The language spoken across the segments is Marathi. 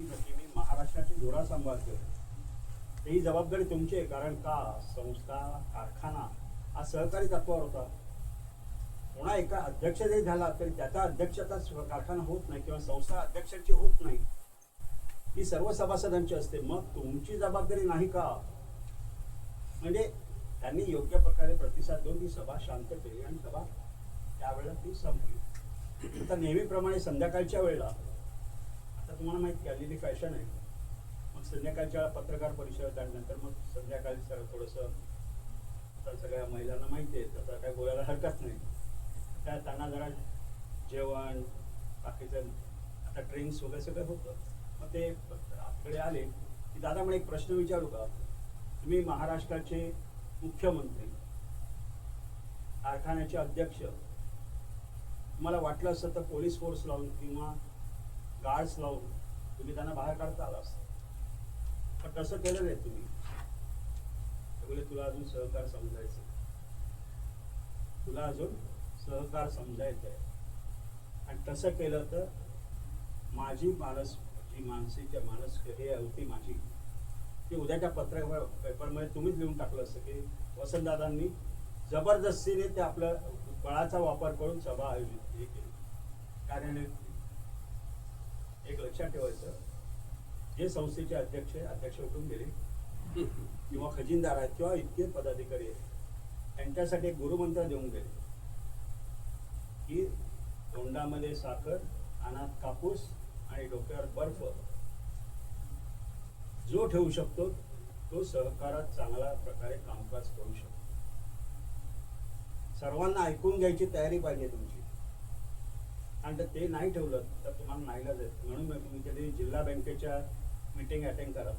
मी महाराष्ट्राची धुरा सांभाळतोय, ही जबाबदारी तुमची आहे. कारण का संस्था कारखाना हा सहकारी तत्वावर होता. कोणा एका अध्यक्ष जरी झाला तरी त्याचा अध्यक्षता कारखाना होत नाही किंवा संस्था अध्यक्षाची होत नाही, ही सर्व सभासदांची असते. मग तुमची जबाबदारी नाही का? म्हणजे त्यांनी योग्य प्रकारे प्रतिसाद देऊन ती सभा शांत केली आणि सभा त्यावेळेला ती संपली. आता नेहमीप्रमाणे संध्याकाळच्या वेळेला आता तुम्हाला माहिती आलेली फॅशन आहे, मग संध्याकाळच्या पत्रकार परिषद आणि नंतर मग संध्याकाळी थोडंसं आता सगळ्या महिलांना माहिती आहे तसं काय बोलायला हरकत नाही, त्यांना जरा जेवण बाकीचं आता ड्रिंक्स वगैरे सगळं होतं. मग ते आपल्याकडे आले की दादा मला एक प्रश्न विचारू का, तुम्ही महाराष्ट्राचे मुख्यमंत्री, कारखान्याचे अध्यक्ष, तुम्हाला वाटलं असतं तर पोलीस फोर्स लावून किंवा गार्ड्स लावून तुम्ही त्यांना बाहेर काढता आला असतं, पण तसं केलं नाही तुम्ही. बोले तुला अजून सहकार समजायचं, तुला अजून सहकार समजायचं आहे. आणि तसं केलं तर माझी जी मानसीच्या माणस हे होती माझी, की उद्याच्या पेपरमध्ये तुम्हीच लिहून टाकलं असतं की वसंतदादांनी जबरदस्तीने ते आपल्या बळाचा वापर करून सभा आयोजित केली. कारण एक लक्षात ठेवायचं, जे संस्थेचे अध्यक्ष उठून गेले किंवा खजिनदार आहेत किंवा इतके पदाधिकारी आहेत, त्यांच्यासाठी एक गुरुमंत्र देऊन गेले की तोंडामध्ये साखर, कानात कापूस आणि डोक्यावर बर्फ जो ठेवू शकतो तो सहकारात चांगल्या प्रकारे कामकाज करू शकतो. सर्वांना ऐकून घ्यायची तयारी पाहिजे तुमची. आणि ते नाही ठेवलं तर तुम्हाला नाईलाज आहे. म्हणून तुम्ही कधी जिल्हा बँकेच्या मीटिंग अटेंड करा.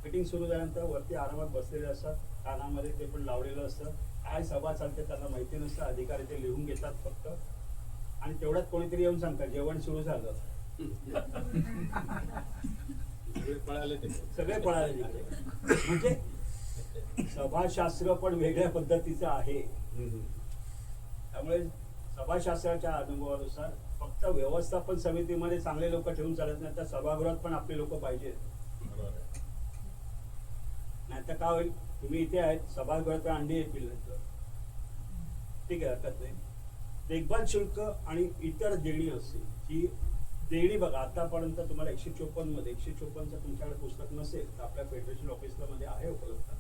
मीटिंग सुरू झाल्यानंतर वरती आरामात बसलेले असतात, कानामध्ये ते पण लावलेलं असतं, काय सभा चालते त्यांना माहिती नसतं, अधिकारी ते लिहून घेतात फक्त, आणि तेवढ्यात कोणीतरी येऊन सांगतात जेवण सुरू झालं. सगळे पळाले तिथे. म्हणजे सभाशास्त्र पण वेगळ्या पद्धतीचं आहे. त्यामुळे सभाशास्त्राच्या अनुभवानुसार फक्त व्यवस्थापन समितीमध्ये चांगले लोक ठेवून चालत नाही, तर सभागृहात पण आपले लोक पाहिजेत. नाही तर काय होईल, तुम्ही इथे आहेत, सभागृहात अंडी येतील, ठीक आहे, हरकत नाही. देखभाल शुल्क आणि इतर देणी असतील, ही देणी बघा आतापर्यंत तुम्हाला 154 मध्ये 154चं तुमच्याकडे पुस्तक नसेल तर आपल्या फेडरेशन ऑफिसला मध्ये आहे उपलब्ध,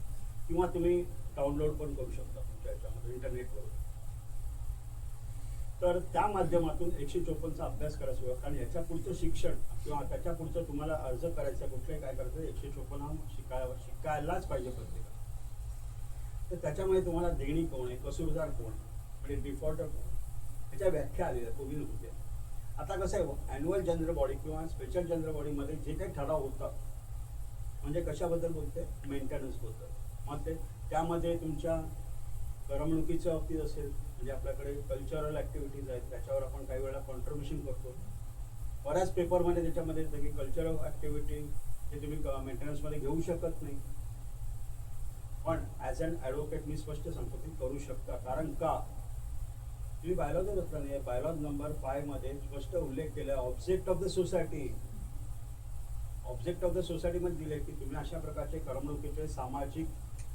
किंवा तुम्ही डाउनलोड पण करू शकता तुमच्या याच्यामध्ये इंटरनेटवर. तर त्या माध्यमातून 154चा अभ्यास करायचा होता. कारण याच्या पुढचं शिक्षण किंवा त्याच्या पुढचं तुम्हाला अर्ज करायचं कुठलंही काय करायचं 154 शिकायलाच पाहिजे प्रत्येकाला. तर त्याच्यामध्ये तुम्हाला देणी कोण आहे, कसूरदार कोण आहे, म्हणजे डिफॉल्टर कोण, त्याच्या व्याख्या आलेल्या पूर्वी नव्हत्या. आता कसं आहे, ॲन्युअल जनरल बॉडी किंवा स्पेशल जनरल बॉडीमध्ये जे काही ठराव होतात, म्हणजे कशाबद्दल बोलते, मेंटेनन्स बोलतात. मग ते त्यामध्ये तुमच्या करमणुकीच्या बाबतीत असेल, म्हणजे आपल्याकडे कल्चरल ॲक्टिव्हिटीज आहेत, त्याच्यावर आपण काही वेळा कॉन्ट्रीब्युशन करतो. बऱ्याच पेपरमध्ये त्याच्यामध्ये येतं की कल्चरल ॲक्टिव्हिटी हे तुम्ही मेंटेनन्समध्ये घेऊ शकत नाही, पण ॲज अन ॲडव्होकेट मी स्पष्ट सांगतो की करू शकता. कारण का, तुम्ही बायलॉजच असला नाही, बायलॉज नंबर 5 मध्ये स्पष्ट उल्लेख केला, object of the society. Object of the सोसायटीमध्ये दिले की तुम्ही अशा प्रकारचे करमणुकीचे, सामाजिक,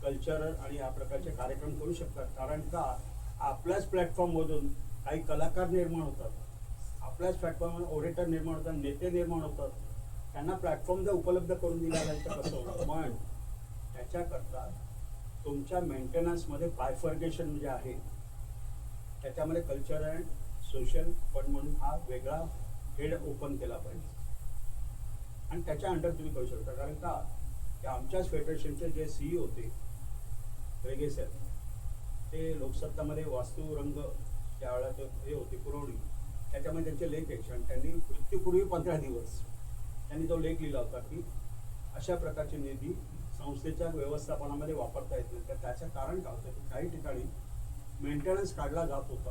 कल्चरल आणि या प्रकारचे कार्यक्रम करू शकता. कारण का, आपल्याच प्लॅटफॉर्ममधून काही कलाकार निर्माण होतात, आपल्याच प्लॅटफॉर्मवर ओरेटर निर्माण होतात, नेते निर्माण होतात. त्यांना प्लॅटफॉर्म जर उपलब्ध करून दिला जाईल तर कसं होतं. पण त्याच्याकरता तुमच्या मेंटेनन्समध्ये बायफर्गेशन जे आहे त्याच्यामध्ये कल्चर अँड सोशल फंड म्हणून हा वेगळा हेड ओपन केला पाहिजे आणि त्याच्या अंडर तुम्ही करू शकता. कारण का, की आमच्याच फेडरेशनचे जे CEO होते वेगळे सर, ते लोकसत्तामध्ये वास्तुरंग त्यावेळेला ते हे होते पुरवणी, त्याच्यामध्ये त्यांचे लेख यायचे आणि त्यांनी मृत्यूपूर्वी 15 दिवस त्यांनी तो लेख लिहिला होता की अशा प्रकारचे निधी संस्थेच्या व्यवस्थापनामध्ये वापरता येत नाही. तर त्याचं कारण काय होतं की काही ठिकाणी मेंटेनन्स काढला जात होता,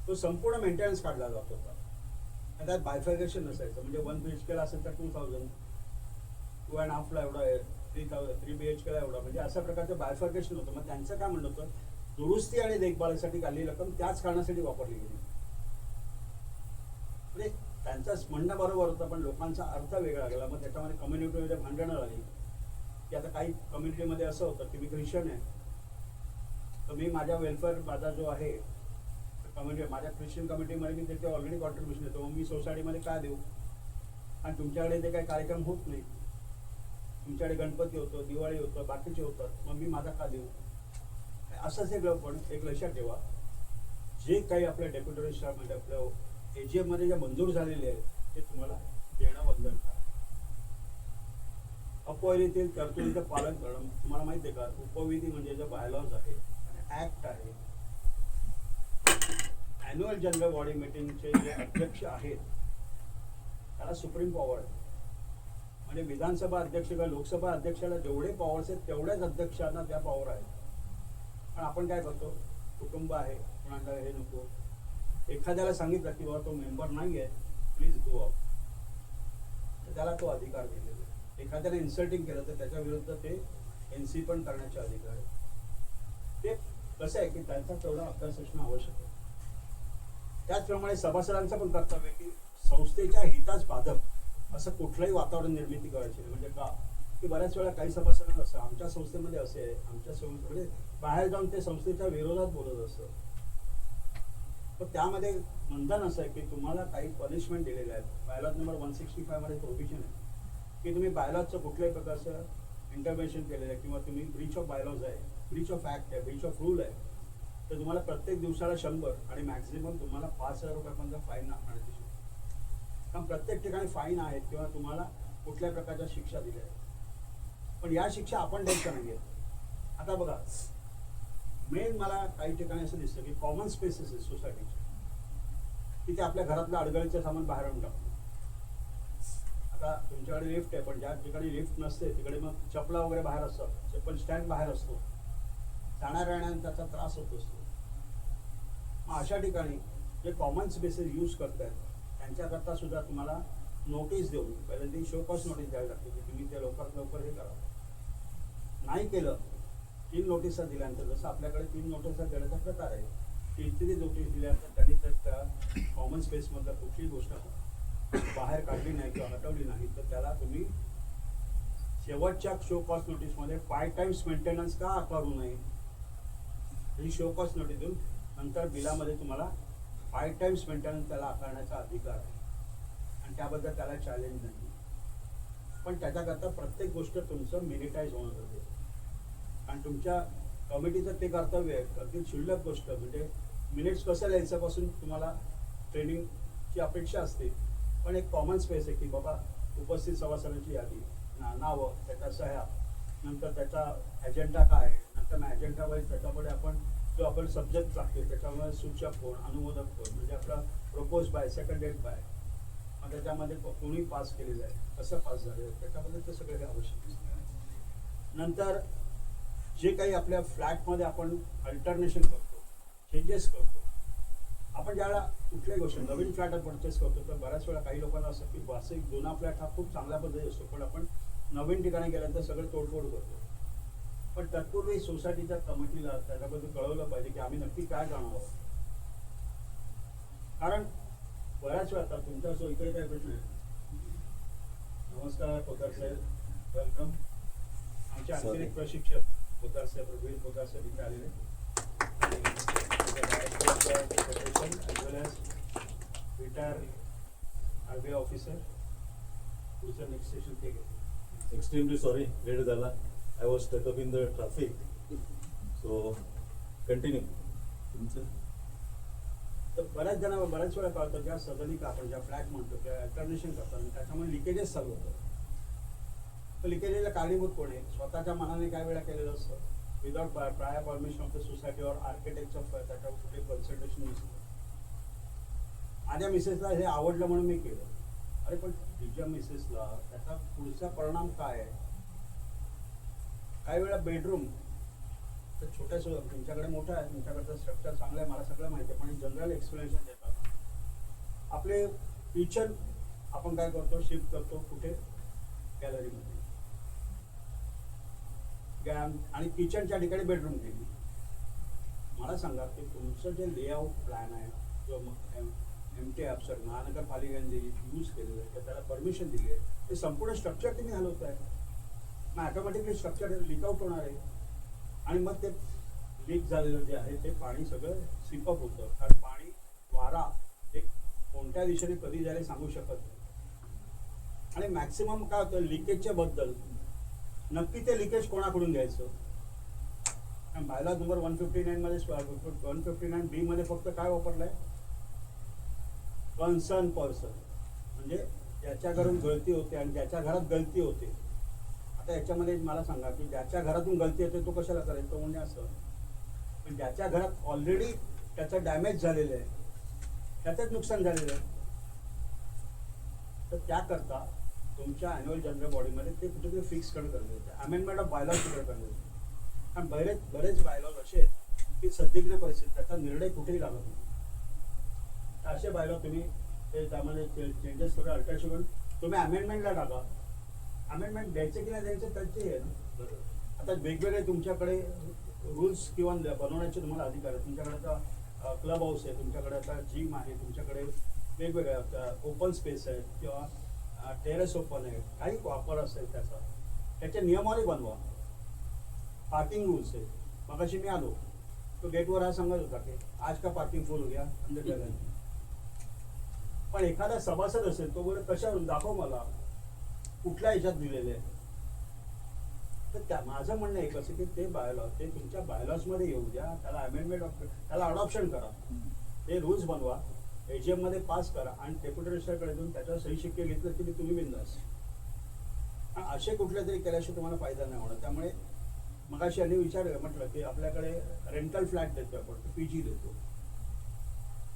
तो संपूर्ण मेंटेनन्स काढला जात होता आणि त्यात बायफर्गेशन नसायचं. म्हणजे 1 BHK असेल तर 2000, 2.5 एवढा आहे, 3 BHK एवढा, म्हणजे अशा प्रकारचं बायफर्गेशन होतं. मग त्यांचं काय म्हणणं होतं, दुरुस्ती आणि देखभालीसाठी काढलेली रक्कम त्याच कारणासाठी वापरली गेली. म्हणजे त्यांचंच म्हणणं बरोबर होतं, पण लोकांचा अर्थ वेगळा गेला. मग त्याच्यामध्ये कम्युनिटीमध्ये भांडणं झाली की आता काही कम्युनिटीमध्ये असं होतं की मी ख्रिश्चन आहे, तर मी माझ्या वेलफेअर माझा जो आहे कम्युनिटी, माझ्या ख्रिश्चन कम्युनिटीमध्ये मी त्याचे ऑलरेडी कॉन्ट्रीब्युशन देतो, मग मी सोसायटीमध्ये काय देऊ? आणि तुमच्याकडे ते काही कार्यक्रम होत नाही, तुमच्याकडे गणपती होतो, दिवाळी होतं, बाकीचे होतात, मग मी माझा का देऊ? असंच पण एक लक्षात ठेवा, जे काही आपल्या डेप्युटी स्टाफमध्ये आपल्या AGM मध्ये जे मंजूर झालेले आहेत ते तुम्हाला देणं बंधन करा. अपविधीतील तरतुदीचं पालन करणं. तुम्हाला माहिती आहे का, उपविधी म्हणजे जे बायलॉज आहे आणि ऍक्ट आहे, अॅन्युअल जनरल बॉडी मीटिंगचे जे अध्यक्ष आहेत त्याला सुप्रीम पॉवर आहे. म्हणजे विधानसभा अध्यक्ष किंवा लोकसभा अध्यक्षाला जेवढे पॉवर्स आहेत तेवढ्याच अध्यक्षांना त्या पॉवर आहेत. पण आपण काय करतो, कुटुंब आहे, कोणाला हे नको, एखाद्याला सांगितलं की बाबा तो मेंबर नाही आहे, प्लीज गो आउट, तर त्याला तो अधिकार दिलेला आहे. एखाद्याला इन्सल्टिंग केलं तर त्याच्या विरुद्ध ते NC पण करण्याचे अधिकार आहे. ते कसं आहे की त्यांचा तेवढा अभ्यास असणं आवश्यक आहे. त्याचप्रमाणे सभासदांचं पण कर्तव्य आहे की संस्थेच्या हिताच बाधक असं कुठलंही वातावरण निर्मिती करायची. म्हणजे का की बऱ्याच वेळा काही सभासदांना असं आमच्या संस्थेमध्ये असे आहे, आमच्या संस्थेमध्ये बाहेर जाऊन ते संस्थेच्या विरोधात बोलत असतं. तर त्यामध्ये बंधन असं आहे की तुम्हाला काही पनिशमेंट दिलेले आहेत. बायलॉज नंबर 165 मध्ये प्रोव्हिजन आहे की तुम्ही बायलॉजचं कुठल्याही प्रकारचं इंटरव्हेन्शन केलेलं आहे किंवा तुम्ही ब्रीच ऑफ बायलॉज आहे, ब्रीच ऑफ ऍक्ट आहे, ब्रीच ऑफ रूल आहे, तर तुम्हाला प्रत्येक दिवसाला 100 आणि मॅक्झिमम तुम्हाला 5,000 रुपयापर्यंत फाईन आकारण्यात येऊ शकते. कारण प्रत्येक ठिकाणी फाईन आहेत किंवा तुम्हाला कुठल्या प्रकारच्या शिक्षा दिल्या आहेत. पण या शिक्षा आपण द्यायच्या नाही आहेत. आता बघा, मेन मला काही ठिकाणी असं दिसतं की कॉमन स्पेसेस आहेत सोसायटीचे, तिथे आपल्या घरातलं अडगळीचं सामान बाहेर आणून टाकतो. आता तुमच्याकडे लिफ्ट आहे, पण ज्या ठिकाणी लिफ्ट नसते तिकडे मग चपला वगैरे बाहेर असतात, चप्पल स्टँड बाहेर असतो, जाणाऱ्या येण्याचा त्याचा त्रास होत असतो. मग अशा ठिकाणी जे कॉमन स्पेसेस यूज करतात त्यांच्याकरता सुद्धा तुम्हाला नोटीस देऊन पहिल्यांदा शो कॉज नोटीस द्यावी लागते की तुम्ही ते लवकरात लवकर हे करा. नाही केलं 3 नोटिसा दिल्यानंतर, जसं आपल्याकडे 3 नोटिसा देण्याचा प्रकार आहे, 3 नोटीस दिल्यानंतर त्यांनी जर त्या कॉमन स्पेसमधलं कुठलीही गोष्ट बाहेर काढली नाही किंवा हटवली नाही तर त्याला तुम्ही शेवटच्या शो कॉस्ट नोटीसमध्ये 5 टाइम्स मेंटेनन्स का आकारू नये ही शो कॉस्ट नोटीस देऊन नंतर बिलामध्ये तुम्हाला 5 टाइम्स मेंटेनन्स त्याला आकारण्याचा अधिकार आहे आणि त्याबद्दल त्याला चॅलेंज नाही. पण त्याच्याकरता प्रत्येक गोष्ट तुमचं मिनिटाईज होणं गरजेचं आहे. आणि तुमच्या कमिटीचं ते कर्तव्य आहे, अगदी क्षुल्लक गोष्ट म्हणजे मिनिट्स कसं लिहायच्यापासून तुम्हाला ट्रेनिंगची अपेक्षा असते. पण एक कॉमन स्पेस आहे की बाबा उपस्थित सभासदांची यादी, नावं, त्याच्या सह्या, नंतर त्याचा अजेंडा काय आहे, नंतर मग अजेंडा वाईज त्याच्यामध्ये आपण जो आपण सब्जेक्ट लागतो त्याच्यामध्ये सूचक कोण, अनुमोदक कोण, म्हणजे आपला प्रपोज बाय, सेकंडेड बाय, मग त्याच्यामध्ये कोणी पास केलेलं आहे, कसं पास झालेलं आहे, त्याच्यामध्ये ते सगळं हे आवश्यक आहे. नंतर जे काही आपल्या फ्लॅटमध्ये आपण अल्टरनेशन करतो, चेंजेस करतो, आपण ज्यावेळेला कुठल्याही गोष्ट नवीन फ्लॅट परचेस करतो तर बऱ्याच वेळा काही लोकांना असं की वास्तविक जुना फ्लॅट हा खूप चांगल्या पद्धती असतो, पण आपण नवीन ठिकाणी गेल्यानंतर सगळं तोडफोड करतो. पण तत्पूर्वी सोसायटीच्या कमिटीला त्याच्याबद्दल कळवलं पाहिजे की आम्ही नक्की काय जाणार आहोत. कारण बऱ्याच वेळा तुमच्या इकडे काय प्रश्न आहे. नमस्कार पोदार साहेब, वेलकम. आमचे आणखी एक प्रशिक्षक पोदार साहेब, रघुवीर पोदार साहेब इथे आलेले रिटायर RBI ऑफिसर. पुढचं नेक्स्ट सेशन ते घेतो. Extremely sorry, late झाला. I was stuck up in the traffic. So continue. तुमचं तर बऱ्याच वेळा कळतं ज्या सदनिका आपण ज्या फ्लॅट म्हणतो त्या अल्टरनेशन करतात त्याच्यामुळे लिकेजेस चालू होतात. तर लिकेजेसला कारणीभूत कोण आहे? स्वतःच्या मनाने काय वेळा केलेलं असतं, without prior permission of the society और आर्किटेक्ट ऑफ त्याच्यावर कुठे कन्सल्टेशन नसतं. माझ्या मिसेसला हे आवडलं म्हणून मी केलं. अरे पण तुझ्या मिसेसला त्याचा पुढचा परिणाम काय आहे? काही वेळा बेडरूम तर छोट्या तुमच्याकडे मोठं आहे, तुमच्याकडचं स्ट्रक्चर चांगलं आहे, मला सगळं माहिती आहे, पण जनरल एक्सप्लेनेशन देतात. आपले किचन आपण काय करतो, शिफ्ट करतो कुठे, गॅलरीमध्ये, आणि किचनच्या ठिकाणी बेडरूम केली. मला सांगा की तुमचं जे लेआउट प्लॅन आहे जो MT अफसर महानगरपालिकेने यूज केलेलं आहे किंवा त्याला परमिशन दिली आहे ते संपूर्ण स्ट्रक्चर तुम्ही हलवत आहे. मग ऑटोमॅटिकली स्ट्रक्चर लीक आउट होणार आहे आणि मग ते लीक झालेलं जे आहे ते पाणी सगळं सिपअप होतं. कारण पाणी वारा हे कोणत्या दिशेने कधी जायला सांगू शकत नाही. आणि मॅक्सिमम काय होतं लिकेजच्या बद्दल नक्की ते लिकेज कोणाकडून घ्यायचं. बायलॉ नंबर 159 मध्ये 159B मध्ये फक्त काय वापरलंय कन्सर्न पर्सन, म्हणजे ज्याच्या घरून गळती होते आणि ज्याच्या घरात गळती होते. आता याच्यामध्ये मला सांगा की ज्याच्या घरातून गळती होते तो कशाला करेल, तो म्हणजे असं. पण ज्याच्या घरात ऑलरेडी त्याचं डॅमेज झालेलं आहे, त्याचंच नुकसान झालेलं आहे, तर त्याकरता तुमच्या अॅन्युअल जनरल बॉडीमध्ये ते कुठेतरी फिक्स करणं गरजेचं आहे. अमेंडमेंट ऑफ बायलॉज तिकडे करणं गरजेचं आहे. कारण बरेच बायलॉज असे आहेत की संदिग्ध परिस्थिती त्याचा निर्णय कुठेही लागत नाही. तर असे बायलॉ तुम्ही ते त्यामध्ये चेंजेस करून अल्टरेशन करून तुम्ही अमेंडमेंटला टाका. अमेंडमेंट द्यायचे की नाही द्यायचे त्याचे आहे ना. आता वेगवेगळे तुमच्याकडे रूल्स किंवा बनवण्याचे तुम्हाला अधिकार आहे. तुमच्याकडे आता क्लब हाऊस आहे, तुमच्याकडे आता जिम आहे, तुमच्याकडे वेगवेगळ्या ओपन स्पेस आहेत किंवा टेरेस ओपन आहे, काही वापर असेल त्याचा त्याचे नियमावली बनवा. पार्किंग रूल्स आहे. मगाशी मी आलो तो गेटवर हा सांगत होता की आज का पार्किंग फुल हो गया अंदर जगह. पण एखादा सभासद असेल तो बोले कशावरून दाखव मला, कुठल्या ह्याच्यात दिलेले आहे. तर त्या माझं म्हणणं एक असं की ते बायलॉ ते तुमच्या बायलॉजमध्ये येऊ द्या, त्याला अमेंडमेंट त्याला अडॉप्शन करा, ते रूल्स बनवा, AGM मध्ये पास करा आणि डेप्युटी रजिस्ट्रारकडे देऊन त्याच्यावर सही शिक्के घेतलं की तुम्ही बिंदास. असे कुठल्या तरी केल्याशिवाय तुम्हाला फायदा नाही होणार. त्यामुळे मगाशी यांनी म्हटलं की आपल्याकडे रेंटल फ्लॅट देतो आपण, PG देतो.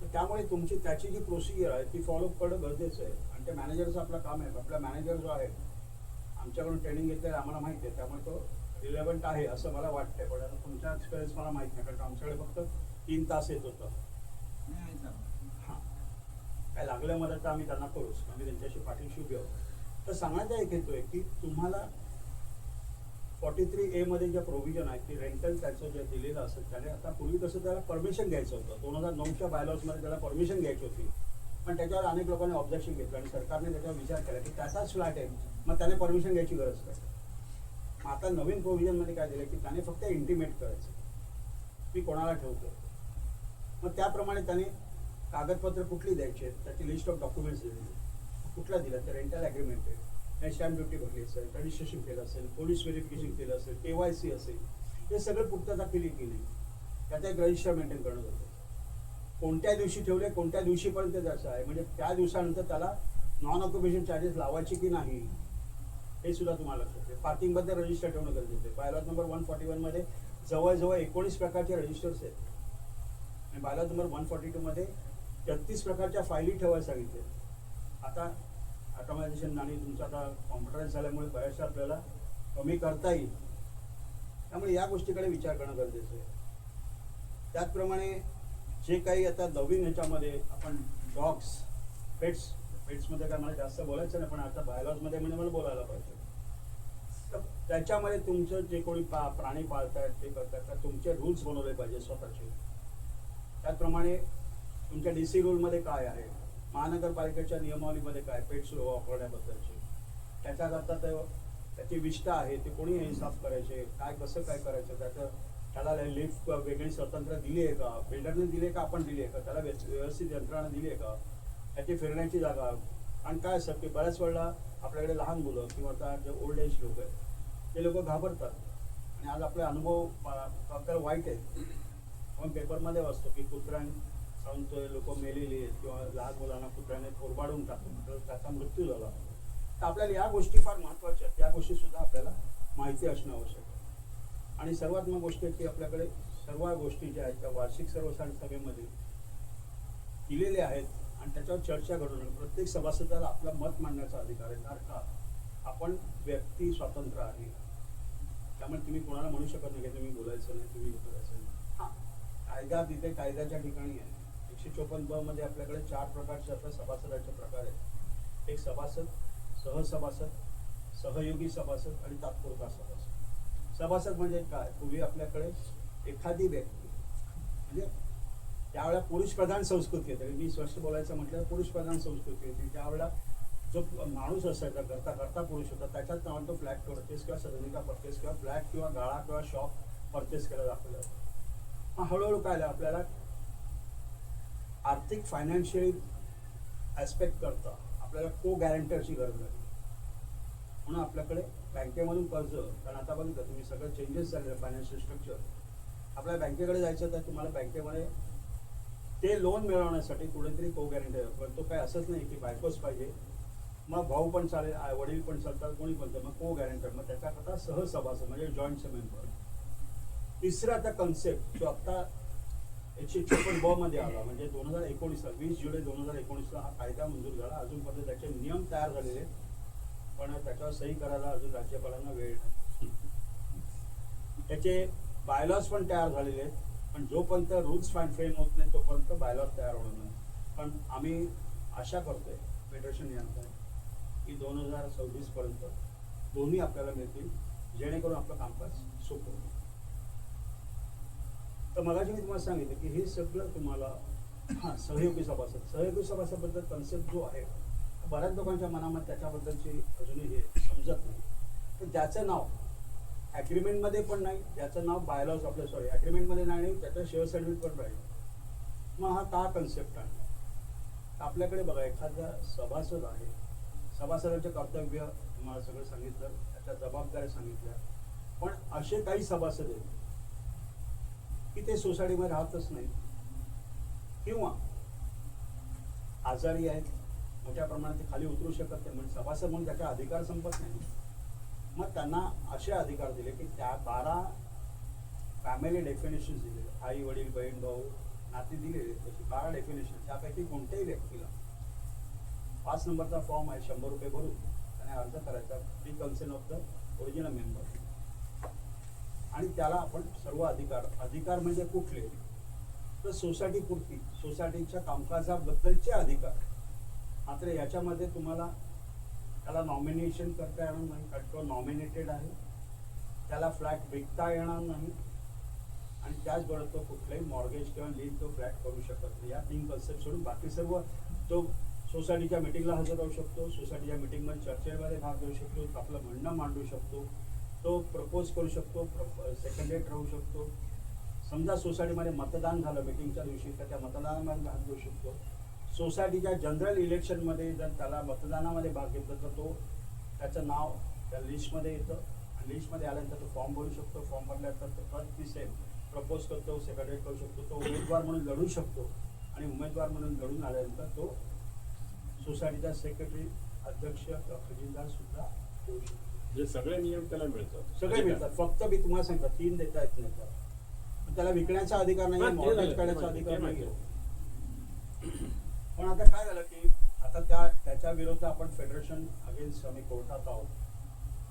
तर त्यामुळे तुमची त्याची जी प्रोसिजर आहे ती फॉलो करणं गरजेचं आहे. आणि ते मॅनेजरचं आपलं काम आहे. आपला मॅनेजर जो आहे आमच्याकडून ट्रेनिंग घेतलेलं आम्हाला माहिती आहे, त्यामुळे तो रिलेव्हंट आहे असं मला वाटतंय. पण आता तुमचा एक्सपिरियन्स मला माहीत नाही, कारण आमच्याकडे फक्त 3 तास येत होतं. हां, काय लागलं मला तर आम्ही त्यांना करूच, आम्ही त्यांच्याशी पाठीशी घेऊ. तर सांगण्याचा एक हेतू आहे की तुम्हाला 43A मध्ये ज्या प्रोव्हिजन आहे की रेंटल त्याचं जे दिलेलं असेल त्याने आता पूर्वी कसं त्याला परमिशन घ्यायचं होतं. 2009च्या बायलॉजमध्ये त्याला परमिशन घ्यायची होती, पण त्याच्यावर अनेक लोकांनी ऑब्जेक्शन घेतलं आणि सरकारने त्याच्यावर विचार केला की त्याचाच फ्लॅट आहे, मग त्याने परमिशन घ्यायची गरज काय. मग आता नवीन प्रोव्हिजनमध्ये काय दिलं की त्याने फक्त इंटिमेट करायचं मी कोणाला ठेवतो. मग त्याप्रमाणे त्याने कागदपत्र कुठली द्यायची आहेत त्याची लिस्ट ऑफ डॉक्युमेंट्स दिलेली. कुठला दिला तर रेंटल ॲग्रीमेंट आहे, स्टॅम्प ड्युटी भरली असेल, रजिस्ट्रेशन केलं असेल, पोलीस व्हेरिफिकेशन केलं असेल, KYC असेल, हे सगळं पूर्तता केली गेली. त्याचा एक रजिस्टर मेंटेन करणं गरजेचं. कोणत्या दिवशी ठेवले, कोणत्या दिवशीपर्यंत त्याचं आहे, म्हणजे त्या दिवसानंतर त्याला नॉन ऑक्युपेशन चार्जेस लावायचे की नाही हे सुद्धा तुम्हाला लक्षात आहे. पार्किंगबद्दल रजिस्टर ठेवणं गरजेचं आहे. बायलॉ नंबर 141 मध्ये जवळजवळ 19 प्रकारचे रजिस्टर्स आहेत आणि बायलॉ नंबर 142 मध्ये 33 प्रकारच्या फायली ठेवायला सांगितले. आता ऑटोमायझेशन आणि तुमचं आता कॉम्प्युटराईज झाल्यामुळे बऱ्याचशा आपल्याला कमी करता येईल. त्यामुळे या गोष्टीकडे विचार करणं गरजेचं आहे. त्याचप्रमाणे जे काही आता नवीन ह्याच्यामध्ये आपण डॉग्स पेट्समध्ये काय मला जास्त बोलायचं नाही, पण आता बायलॉजमध्ये म्हणजे मला बोलायला पाहिजे. तर त्याच्यामध्ये तुमचं जे कोणी प्राणी पाळतायत ते करतायत तर तुमचे रूल्स बनवले पाहिजे स्वतःचे. त्याचप्रमाणे तुमच्या DC रूलमध्ये काय आहे, महानगरपालिकेच्या नियमावलीमध्ये काय पेट्स वापरण्याबद्दलचे, त्याच्याकरता त्याची विष्ठा आहे ते कोणी साफ करायचे, काय कसं काय करायचं, त्याला लिफ्ट वेगळी स्वतंत्र दिली आहे का, बिल्डरने दिली आहे का आपण दिली आहे का, त्याला व्यवस्थित यंत्रणा दिली आहे का, त्याची फिरण्याची जागा. आणि काय असतं की बऱ्याच वेळेला आपल्याकडे लहान मुलं किंवा आता जे ओल्ड एज लोक आहेत ते लोक घाबरतात. आणि आज आपले अनुभव आपल्याला वाईट आहेत. आपण पेपरमध्ये वाचतो की कुत्र्यांचा लोक मेलेली आहेत किंवा लहान मुलांना कुत्र्याने कोरबाडून टाकून त्याचा मृत्यू झाला. तर आपल्याला या गोष्टी फार महत्त्वाच्या आहेत. या गोष्टीसुद्धा आपल्याला माहिती असणं आवश्यक आहे. आणि सर्वात मग गोष्ट आहे की आपल्याकडे सर्व गोष्टी ज्या आहेत त्या वार्षिक सर्वसाधारण सभेमध्ये दिलेल्या आहेत आणि त्याच्यावर चर्चा घडवणं. प्रत्येक सभासदाला आपलं मत मांडण्याचा अधिकार आहे. कारण का आपण व्यक्ती स्वातंत्र्य आहे, त्यामुळे तुम्ही कोणाला म्हणू शकत नाही की तुम्ही बोलायचं नाही, तुम्ही बोलायचं नाही. हां, कायदा तिथे कायद्याच्या ठिकाणी आहे. 154 मध्ये आपल्याकडे 4 प्रकारचे आपल्या सभासदाचे प्रकार आहेत. एक सभासद, सहसभासद, सहयोगी सभासद आणि तात्पुरता सभासद. सभासद म्हणजे काय, पूर्वी आपल्याकडे एखादी व्यक्ती म्हणजे ज्यावेळेला पुरुष प्रधान संस्कृती येते, मी स्पष्ट बोलायचं म्हटलं पुरुष प्रधान संस्कृती होती, त्यावेळेला जो माणूस असायचा करता करता पुरुष होता त्याच्यात नावाने तो फ्लॅट परचेस किंवा सदनिका परचेस किंवा फ्लॅट किंवा गाळा किंवा शॉप परचेस केला दाखवला. मग हळूहळू काय झालं, आपल्याला आर्थिक फायनान्शियल ॲस्पेक्ट करता आपल्याला को गॅरंटरची गरज लागली. म्हणून आपल्याकडे बँकेमधून कर्ज, कारण आता बघितलं तुम्ही सगळं चेंजेस झालेलं फायनान्शियल स्ट्रक्चर. आपल्याला बँकेकडे जायचं तर तुम्हाला बँकेमध्ये ते लोन मिळवण्यासाठी कुठेतरी को गॅरंटर, पण तो काय असंच नाही की बायकोच पाहिजे, मग भाऊ पण चालेल, वडील पण चालतात, कोणी पण. मग को गॅरंटर, मग त्याच्याकरता सहसभासद म्हणजे जॉईंट मेंबर. तिसरा आता कन्सेप्ट जो आता 156 मध्ये आला, म्हणजे 2019ला 20 जुलै 2019ला हा कायदा मंजूर झाला. अजूनपर्यंत त्याचे नियम तयार झालेले, पण त्याच्यावर सही करायला अजून राज्यपालांना वेळ नाही. त्याचे बायलॉज पण तयार झालेले आहेत, पण जोपर्यंत रूल्स फ्रेम होत नाही तोपर्यंत बायलॉज तयार होणार नाही. पण आम्ही आशा करतोय फेडरेशन यंत्रणा की 2026 पर्यंत दोन्ही आपल्याला मिळतील, जेणेकरून आपलं कामकाज सोपं होईल. तर मगाशी मी तुम्हाला सांगितलं की हे सगळं तुम्हाला सहयोगी सभासदबद्दल कन्सेप्ट जो आहे बऱ्याच लोकांच्या मनामध्ये त्याच्याबद्दलची अजूनही हे समजत नाही. तर ज्याचं नाव ॲग्रीमेंटमध्ये पण नाही, ज्याचं नाव बायलॉज ॲग्रीमेंटमध्ये नाही, त्याचं शेअर सर्टिफिकेट पण राहील. मग हा का कन्सेप्ट आहे? आपल्याकडे बघा, एखादा सभासद आहे, सभासदांचे कर्तव्य तुम्हाला सगळं सांगितलं, त्याच्या जबाबदाऱ्या सांगितल्या. पण असे काही सभासद आहेत की ते सोसायटीमध्ये राहतच नाही किंवा आजारी आहेत, मोठ्या प्रमाणात ते खाली उतरू शकत नाही, म्हणजे सभासद म्हणून त्याचे अधिकार संपत नाही. मग त्यांना असे अधिकार दिले की त्या 12 फॅमिली डेफिनेशन दिलेले, आई वडील बहीण भाऊ नाती दिलेले, त्याची 12 डेफिनेशन. त्यापैकी कोणत्याही व्यक्तीला 5 नंबरचा फॉर्म आहे, 100 रुपये भरून त्याने अर्ज करायचा, free consent of the original member. आणि त्याला आपण सर्व अधिकार म्हणजे कुठले, तर सोसायटीपुरती सोसायटीच्या कामकाजाबद्दलचे अधिकार. मात्र याच्यामध्ये तुम्हाला त्याला नॉमिनेशन करता येणार नाही, कारण तो नॉमिनेटेड आहे, त्याला फ्लॅट विकता येणार नाही, आणि त्याचबरोबर तो कुठलाही मॉर्गेज किंवा लीन तो फ्लॅट करू शकत नाही. या 3 कन्सेप्ट सोडून बाकी सर्व तो सोसायटीच्या मिटिंगला हजर राहू शकतो, सोसायटीच्या मिटिंगमध्ये चर्चेमध्ये भाग घेऊ शकतो, आपलं म्हणणं मांडू शकतो, तो प्रपोज करू शकतो, सेकंडेट राहू शकतो. समजा सोसायटीमध्ये मतदान झालं मिटिंगच्या दिवशी, तर त्या मतदानामध्ये भाग घेऊ शकतो. सोसायटीच्या जनरल इलेक्शनमध्ये जर त्याला मतदानामध्ये भाग घेतला तर तो त्याचं नाव त्या लिस्टमध्ये येतं, आणि लिस्टमध्ये आल्यानंतर तो फॉर्म भरू शकतो. फॉर्म भरल्यानंतर तो फर्स्ट दिसेल, प्रपोज करतो, सेक्रेटरी करू शकतो, तो उमेदवार म्हणून लढू शकतो, आणि उमेदवार म्हणून लढून आल्यानंतर तो सोसायटीचा सेक्रेटरी, अध्यक्ष किंवा खजिनदार सुद्धा होऊ शकतो. म्हणजे सगळे नियम त्याला मिळतात, सगळे मिळतात. फक्त मी तुम्हाला सांगतो 3 देता येत नाही त्याला. त्याला विकण्याचा अधिकार नाही, मॉर्गेज करण्याचा अधिकार नाही. पण आता काय झालं की आता त्याच्या विरुद्ध आपण फेडरेशन अगेन्स्ट आम्ही कोर्टात आहोत.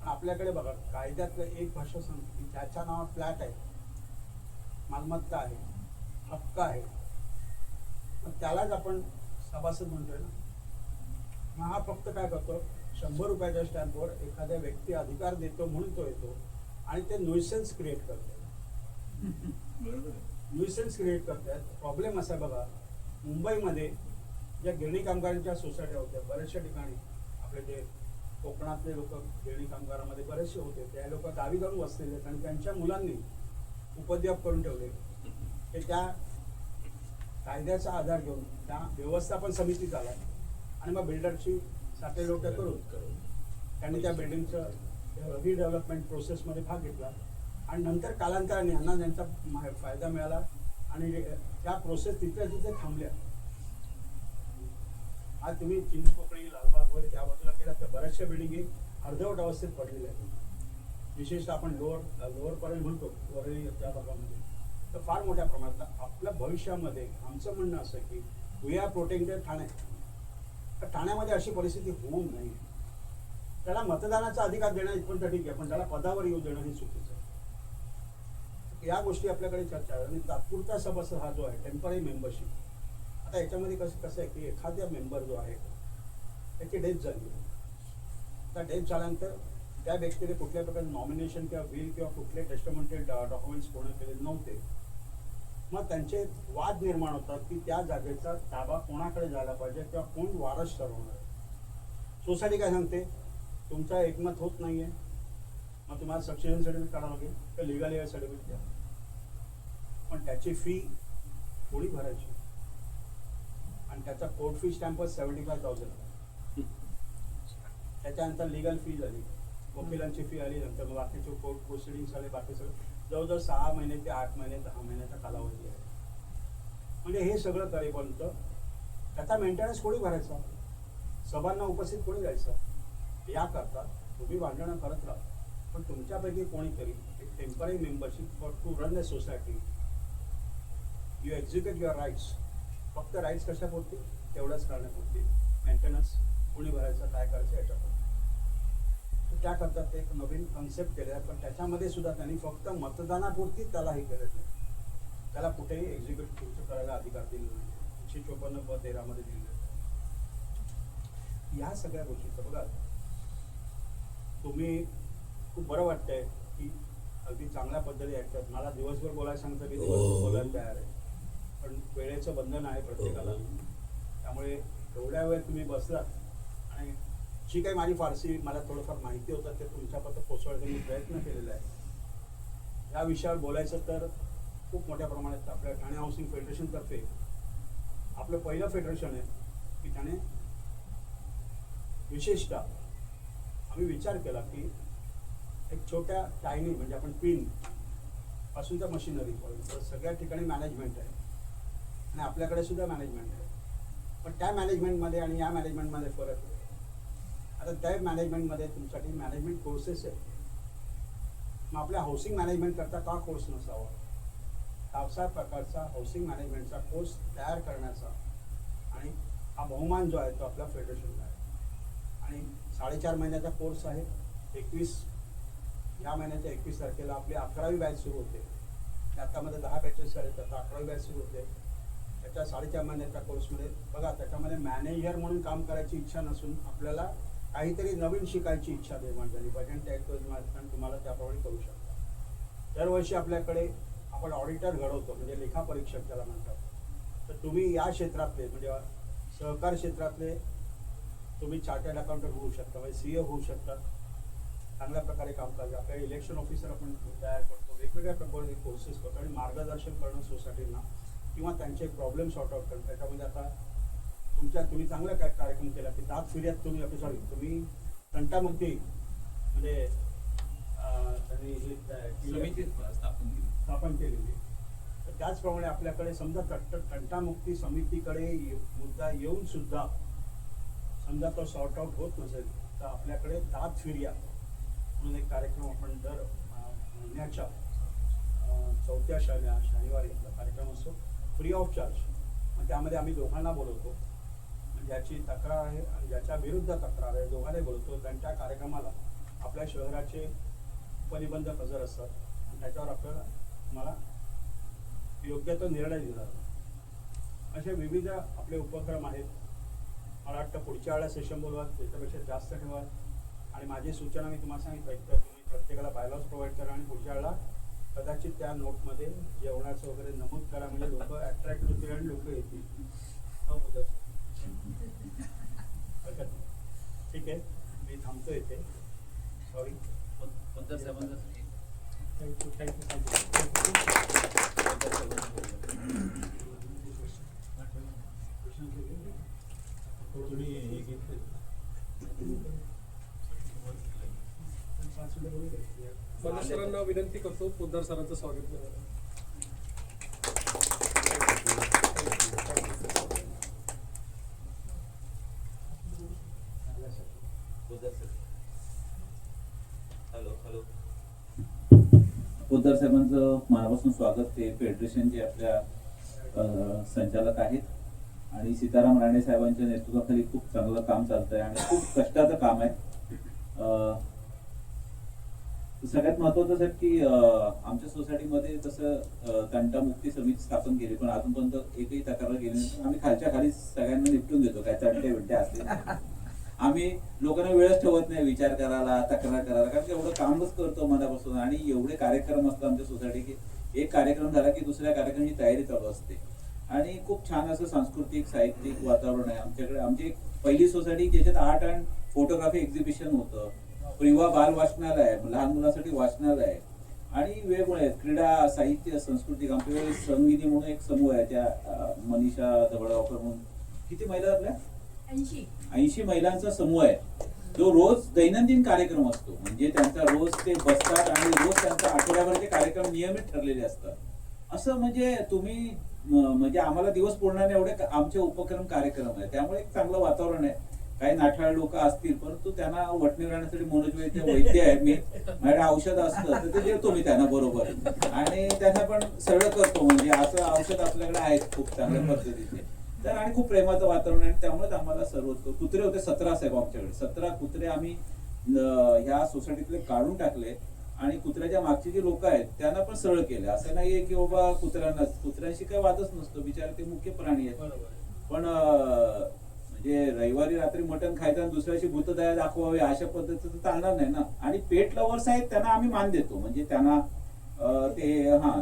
पण आपल्याकडे बघा, कायद्यातलं एक भाषा सांगते की ज्याच्या नावात फ्लॅट आहे, मालमत्ता आहे, हक्क आहे, मग त्यालाच आपण सभासद म्हणतोय ना. मग हा फक्त काय करतो, 100 रुपयाच्या स्टॅम्पवर एखाद्या व्यक्ती अधिकार देतो म्हणून तो येतो, आणि ते न्यूसेन्स क्रिएट करते. न्यूसेन्स क्रिएट करतात. प्रॉब्लेम असा बघा, मुंबईमध्ये ज्या गिरणी कामगारांच्या सोसायट्या होत्या, बऱ्याचशा ठिकाणी आपले जे कोकणातले लोक गिरणी कामगारामध्ये बरेचसे होते, त्या लोक गावी जाऊन बसलेले आहेत, आणि त्यांच्या मुलांनी उपद्व्याप करून ठेवले की त्या कायद्याचा आधार घेऊन त्या व्यवस्थापन समितीत आला, आणि मग बिल्डरची साखळी डोक्या करून त्यांनी त्या बिल्डिंगचं रिडेव्हलपमेंट प्रोसेसमध्ये भाग घेतला, आणि नंतर कालांतराने यांना त्यांचा फायदा मिळाला, आणि त्या प्रोसेस तिथे थांबल्या. आज तुम्ही चिंचपोकळी, लालबाग वगैरे त्या बाजूला गेला तर बऱ्याचशा बिल्डिंगी अर्धवट अवस्थेत पडलेल्या आहेत. विशेषतः आपण लोअरपर्यंत म्हणतो वरळी त्या भागामध्ये, तर फार मोठ्या प्रमाणात आपल्या भविष्यामध्ये आमचं म्हणणं असं की वी आर प्रोटेक्टेड ठाणे. तर ठाण्यामध्ये अशी परिस्थिती होऊ नये. त्याला मतदानाचा अधिकार देणं इथपर्यंत ठीक आहे, पण त्याला पदावर येऊ देणं हे चुकीचं आहे. या गोष्टी आपल्याकडे चर्चा आहे. आणि तात्पुरता सभासद हा जो आहे, टेम्पररी मेंबरशिप, आता याच्यामध्ये कसं आहे की एखाद्या मेंबर जो आहे त्याची डेथ झाली, त्या डेथ झाल्यानंतर त्या व्यक्तीने कुठल्या प्रकारे नॉमिनेशन किंवा विल किंवा कुठले टेस्टमेंटल डॉक्युमेंट्स पूर्ण केले नव्हते, मग त्यांचे वाद निर्माण होतात की त्या जागेचा ताबा कोणाकडे जायला पाहिजे किंवा कोण वारस ठरवणार. सोसायटी काय सांगते, तुमचा एकमत होत नाहीये, मग तुम्हाला सक्सेशन सर्टिफिकेट काढावं लागेल तर लिगल एअर सर्टिफिकेट द्या. पण त्याची फी थोडी भरायची आणि त्याचा कोर्ट फी स्टॅम्प 75,000. त्याच्यानंतर लिगल फी झाली, वकिलांची फी आली, नंतर मग बाकीचे कोर्ट प्रोसिडिंग्स आले, बाकी सगळं जवळजवळ 6 महिने ते 8 महिने 10 महिन्याचा कालावधी आहे. म्हणजे हे सगळं करेपर्यंत त्याचा मेंटेनन्स कोणी भरायचा, सभांना उपस्थित कोणी जायचं, याकरता तुम्ही भांडणं करत राहा. पण तुमच्यापैकी कोणीतरी एक temporary membership for to run the society, you execute your rights. फक्त राईट्स कशापुरती, तेवढंच करण्यापुरती. मेंटेनन्स कोणी भरायचं, काय करायचं याच्यापुरती. तर त्याकरता ते एक नवीन कन्सेप्ट केले आहे. पण त्याच्यामध्ये सुद्धा त्यांनी फक्त मतदानापुरती त्याला हे केलं नाही, त्याला कुठेही एक्झिक्यूट करायला अधिकार दिला नाही. 154 मध्ये दिले. या सगळ्या गोष्टीचं बघा, तुम्ही खूप बरं वाटतंय की अगदी चांगल्या पद्धती ऐकतात. मला दिवसभर बोलायला सांगतं की दिवसभर बोलायला तयार आहे, पण वेळेचं बंधन आहे प्रत्येकाला. त्यामुळे एवढ्या वेळ तुम्ही बसलात आणि जी काही माझी फारसी मला थोडंफार माहिती होतं ते तुमच्यापर्यंत पोचवण्याचा मी प्रयत्न केलेला आहे. या विषयावर बोलायचं तर खूप मोठ्या प्रमाणात आपल्या ठाणे हाऊसिंग फेडरेशनतर्फे आपलं पहिलं फेडरेशन आहे की त्याने विशेषतः आम्ही विचार केला की एक छोट्या टायनी म्हणजे आपण पिन पासून त्या मशिनरीपर्यंत सगळ्या ठिकाणी मॅनेजमेंट आहे आणि आपल्याकडे सुद्धा मॅनेजमेंट आहे. पण त्या मॅनेजमेंटमध्ये आणि या मॅनेजमेंटमध्ये फरक आहे. आता त्या मॅनेजमेंटमध्ये तुमच्यासाठी मॅनेजमेंट कोर्सेस आहे. मग आपल्या हाऊसिंग मॅनेजमेंट करता का कोर्स नसावा? अशा प्रकारचा हाऊसिंग मॅनेजमेंटचा कोर्स तयार करण्याचा आणि हा बहुमान जो आहे तो आपल्या फेडरेशनला आहे. आणि 4.5 महिन्याचा कोर्स आहे. या महिन्याच्या 21 तारखेला आपली 11वी बॅच सुरू होते. आतामध्ये 10 बॅचेस आहेत, आता 11वी बॅच सुरू होते. त्याच्या 4.5 महिन्याच्या कोर्समध्ये बघा, त्याच्यामध्ये मॅनेजर म्हणून काम करायची इच्छा नसून आपल्याला काहीतरी नवीन शिकायची इच्छा निर्माण झाली पाहिजे आणि त्या तुम्हाला त्याप्रमाणे करू शकता. दरवर्षी आपल्याकडे आपण ऑडिटर घडवतो, म्हणजे लेखा परीक्षक ज्याला म्हणतात. तर तुम्ही या क्षेत्रातले म्हणजे सहकार क्षेत्रातले तुम्ही चार्टर्ड अकाउंटंट होऊ शकता, म्हणजे सीए होऊ शकता. चांगल्या प्रकारे काम करायचं. आपल्या इलेक्शन ऑफिसर आपण तयार करतो, वेगवेगळ्या प्रकारचे कोर्सेस करतो आणि मार्गदर्शन करणं सोसायटींना किंवा त्यांचे प्रॉब्लेम सॉर्ट आउट करणं. त्याच्यामध्ये आता तुम्ही चांगला काय कार्यक्रम केला की दात फिर्याद तुम्ही तंटामुक्ती म्हणजे त्यांनी समिती स्थापन केलेली. तर त्याचप्रमाणे आपल्याकडे समजा तंटामुक्ती समितीकडे मुद्दा येऊन सुद्धा समजा तो सॉर्ट आउट होत नसेल तर आपल्याकडे दात फिर्याद म्हणून एक कार्यक्रम आपण दर महिन्याच्या 4थ्या शनिवारी कार्यक्रम असतो, फ्री ऑफ चार्ज. मग त्यामध्ये आम्ही दोघांना बोलवतो, ज्याची तक्रार आहे आणि ज्याच्या विरुद्ध तक्रार आहे दोघांनाही बोलवतो. त्यांच्या कार्यक्रमाला आपल्या शहराचे उपनिबंधक हजर असतात आणि त्याच्यावर मला योग्य तो निर्णय दिला जातो. असे विविध आपले उपक्रम आहेत. मला वाटतं पुढच्या वेळेला सेशन बोलवा, त्याच्यापेक्षा जास्त ठेवा. आणि माझी सूचना मी तुम्हाला सांगितलं तर तुम्ही प्रत्येकाला बायलॉज प्रोव्हाइड करा आणि पुढच्या वेळेला कदाचित त्या नोटमध्ये जेवणाचं वगैरे नमूद करा, म्हणजे लोक अट्रॅक्ट होतील आणि लोक येतील. ठीक आहे, मी थांबतो इथे. सॉरी. सरांना विनंती करतो, पोद्दार सरांचं स्वागत करायला. पोद्दार साहेबांचं मनापासून स्वागत. ते फेडरेशनचे आपल्या संचालक आहेत आणि सीताराम राणे साहेबांच्या नेतृत्वाखाली खूप चांगलं काम चालतंय आणि खूप कष्टाचं काम आहे. सगळ्यात महत्वाचं साहेब की आमच्या सोसायटीमध्ये तसं तंटामुक्ती समिती स्थापन केली, पण अजूनपर्यंत एकही तक्रार गेली नाही. आम्ही खालच्या खाली सगळ्यांना निपटून देतो, काय तंटे बिंटे असले. आम्ही लोकांना वेळच ठेवत नाही विचार करायला, तक्रार करायला, कारण की एवढं कामच करतो मनापासून आणि एवढे कार्यक्रम असतात आमच्या सोसायटी की एक कार्यक्रम झाला की दुसऱ्या कार्यक्रमाची तयारी चालू असते आणि खूप छान असं सांस्कृतिक साहित्यिक वातावरण आहे आमच्याकडे. आमची एक पहिली सोसायटी ज्याच्यात आर्ट अँड फोटोग्राफी एक्झिबिशन होतं, प्रिवा बाल वाचनालय आहे, लहान मुलांसाठी वाचनालय आहे आणि वेगवेगळे क्रीडा साहित्य सांस्कृतिक. आमच्याकडे संगीनी म्हणून एक समूह आहे, त्या मनीषा दबडावकर म्हणून. किती महिला आपल्या 80 महिलांचा समूह आहे जो रोज दैनंदिन कार्यक्रम असतो. म्हणजे त्यांचा रोज ते बसतात आणि रोज त्यांचा आठवड्याभरचे कार्यक्रम नियमित ठरलेले असतात. असं म्हणजे तुम्ही म्हणजे आम्हाला दिवस पुरणार नाही एवढे आमचे उपक्रम कार्यक्रम आहे. त्यामुळे एक चांगलं वातावरण आहे. काही नाठाळ लोक असतील परंतु त्यांना वटणी राहण्यासाठी मनोज वैद्य आहे. मी माझ्याकडे औषध असतं तर ते देतो मी त्यांना बरोबर आणि त्यांना पण सरळ करतो. म्हणजे असं औषध आपल्याकडे आहे खूप चांगल्या पद्धतीचे. तर आणि खूप प्रेमाचं वातावरण आहे. त्यामुळे आम्हाला सर्व कुत्रे होते 17 साहेब आमच्याकडे. 17 कुत्रे आम्ही ह्या सोसायटीतले काढून टाकले आणि कुत्र्याच्या मागचे जे लोक आहेत त्यांना पण सरळ केले. असं नाहीये की बाबा कुत्र्यांशी काही वादच नसतो, बिचारे ते मुख्य प्राणी आहेत. पण म्हणजे रविवारी रात्री मटण खायचं आणि दुसऱ्याशी भूतदया दाखवावी अशा पद्धतीचं चालणार नाही ना. आणि पेट लवर्स आहेत त्यांना आम्ही मान देतो. म्हणजे त्यांना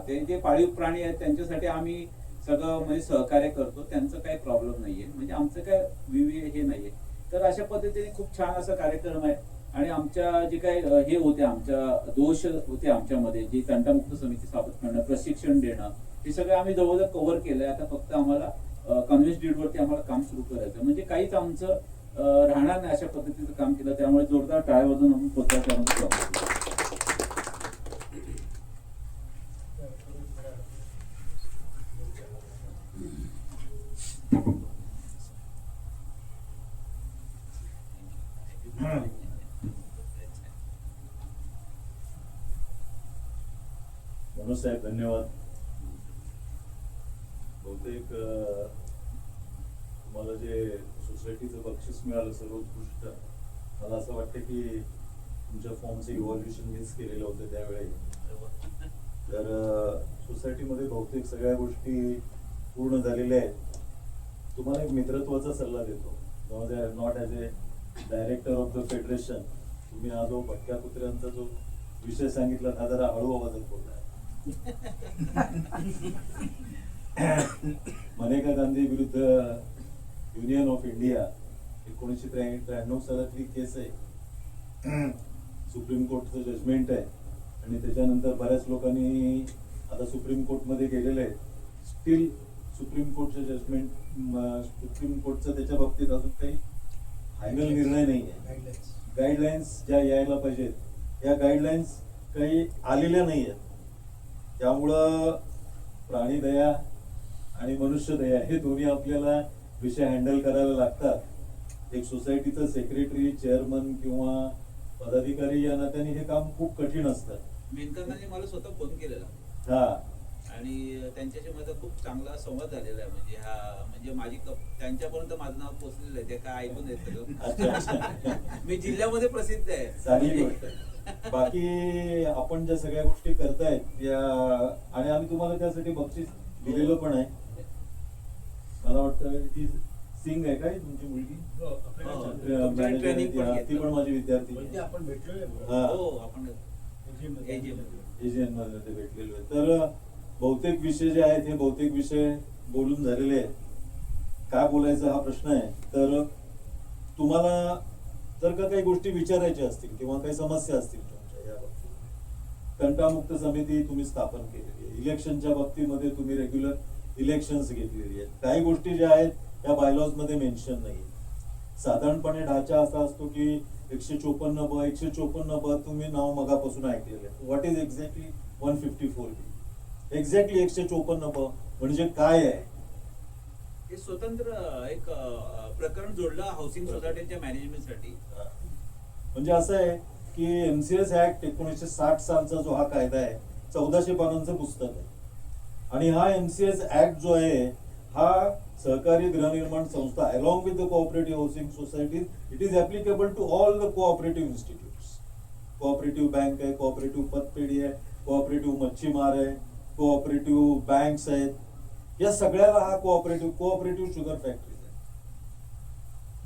ते जे पाळीव प्राणी आहेत त्यांच्यासाठी आम्ही सगळं म्हणजे सहकार्य करतो. त्यांचं काही प्रॉब्लेम नाहीये. म्हणजे आमचं काय हे नाहीये. तर अशा पद्धतीने खूप छान असा कार्यक्रम आहे. आणि आमच्या जे काही हे होते, आमच्या दोष होते आमच्यामध्ये, जे तंटामुक्त समिती स्थापन करणं, प्रशिक्षण देणं, हे सगळं आम्ही जवळजवळ कव्हर केलंय. आता फक्त आम्हाला कन्व्हेन्स डीडवरती आम्हाला काम सुरू करायचं. म्हणजे काहीच आमचं राहणार नाही अशा पद्धतीचं काम केलं. त्यामुळे जोरदार टाळ्या वाजवून आपण पोहोचतो. मनोज साहेब धन्यवाद. बहुतेक तुम्हाला जे सोसायटीचं बक्षीस मिळालं सर्वोत्कृष्ट, मला असं वाटतं की तुमच्या फॉर्मचं इव्हॉल्युशन मीच केलेलं होतं त्यावेळी. तर सोसायटीमध्ये बहुतेक सगळ्या गोष्टी पूर्ण झालेल्या आहेत. तुम्हाला एक मित्रत्वाचा सल्ला देतो. Not as A director of the federation. तुम्ही हा जो भटक्या कुत्र्यांचा जो विषय सांगितला हा जरा हळू आवाजात बोलला. मनेका गांधी विरुद्ध युनियन ऑफ इंडिया 1993 सालातली केस आहे. सुप्रीम कोर्टचं जजमेंट आहे आणि त्याच्यानंतर बऱ्याच लोकांनी आता सुप्रीम कोर्टमध्ये गेलेले आहेत. स्टील सुप्रीम कोर्टचं जजमेंट, सुप्रीम कोर्टचं त्याच्या बाबतीत अजून काही फायनल निर्णय नाही आहे. गाईडलाईन्स ज्या यायला पाहिजेत या गाईडलाईन्स काही आलेल्या नाही आहेत. त्यामुळं प्राणीदया आणि मनुष्यदया हे दोन्ही आपल्याला विषय हँडल करायला लागतात. एक सोसायटीचं सेक्रेटरी, चेअरमन किंवा पदाधिकारी या नात्याने हे काम खूप कठीण असतं. मेनकांनी मला स्वतः फोन केलेला हा आणि त्यांच्याशी माझा खूप चांगला संवाद झालेला आहे. म्हणजे म्हणजे माझी त्यांच्यापर्यंत माझं नाव पोहोचलेलं आहे. ते काय ऐकून येत मी जिल्ह्यामध्ये प्रसिद्ध आहे. चांगली गोष्ट आहे. बाकी आपण ज्या सगळ्या गोष्टी करतायत या आणि आम्ही तुम्हाला त्यासाठी बक्षीस दिलेलं पण आहे. मला वाटतं ती सिंग आहे काय तुमची मुलगी, ती पण माझी विद्यार्थी. आपण भेटलोय आपण एजीएन मध्ये भेटलेलो आहे. तर बहुतेक विषय जे आहेत हे बहुतेक विषय बोलून झालेले आहेत. काय बोलायचं हा प्रश्न आहे. तर तुम्हाला जर का काही गोष्टी विचारायच्या असतील किंवा काही समस्या असतील तुमच्या या बाबतीत, तंटामुक्त समिती तुम्ही स्थापन केलेली आहे. इलेक्शनच्या बाबतीमध्ये तुम्ही रेग्युलर इलेक्शन्स घेतलेली आहेत. काही गोष्टी ज्या आहेत त्या बायलॉज मध्ये मेन्शन नाही. साधारणपणे ढाचा असा असतो की 154 ब तुम्ही नाव मगापासून ऐकलेलं आहे. What is exactly 154B? Exactly 154 ब म्हणजे काय आहे? हे स्वतंत्र एक प्रकरण जोडलं हाऊसिंग सोसायटीच्या मॅनेजमेंटसाठी. म्हणजे असं आहे की एमसीएस ऍक्ट 1960 सालचा जो हा कायदा आहे 1400 पानांचं पुस्तक आहे. आणि हा एमसीएस ऍक्ट जो आहे हा सहकारी गृहनिर्माण संस्था along with the cooperative housing societies it is applicable to all the cooperative institutes. Cooperative bank आहे, कोऑपरेटिव्ह पतपेढी आहे, कोऑपरेटिव्ह मच्छीमार आहे, कोऑपरेटिव्ह बँक्स आहेत. या सगळ्याला हा कोऑपरेटिव्ह शुगर फॅक्टरीज आहे.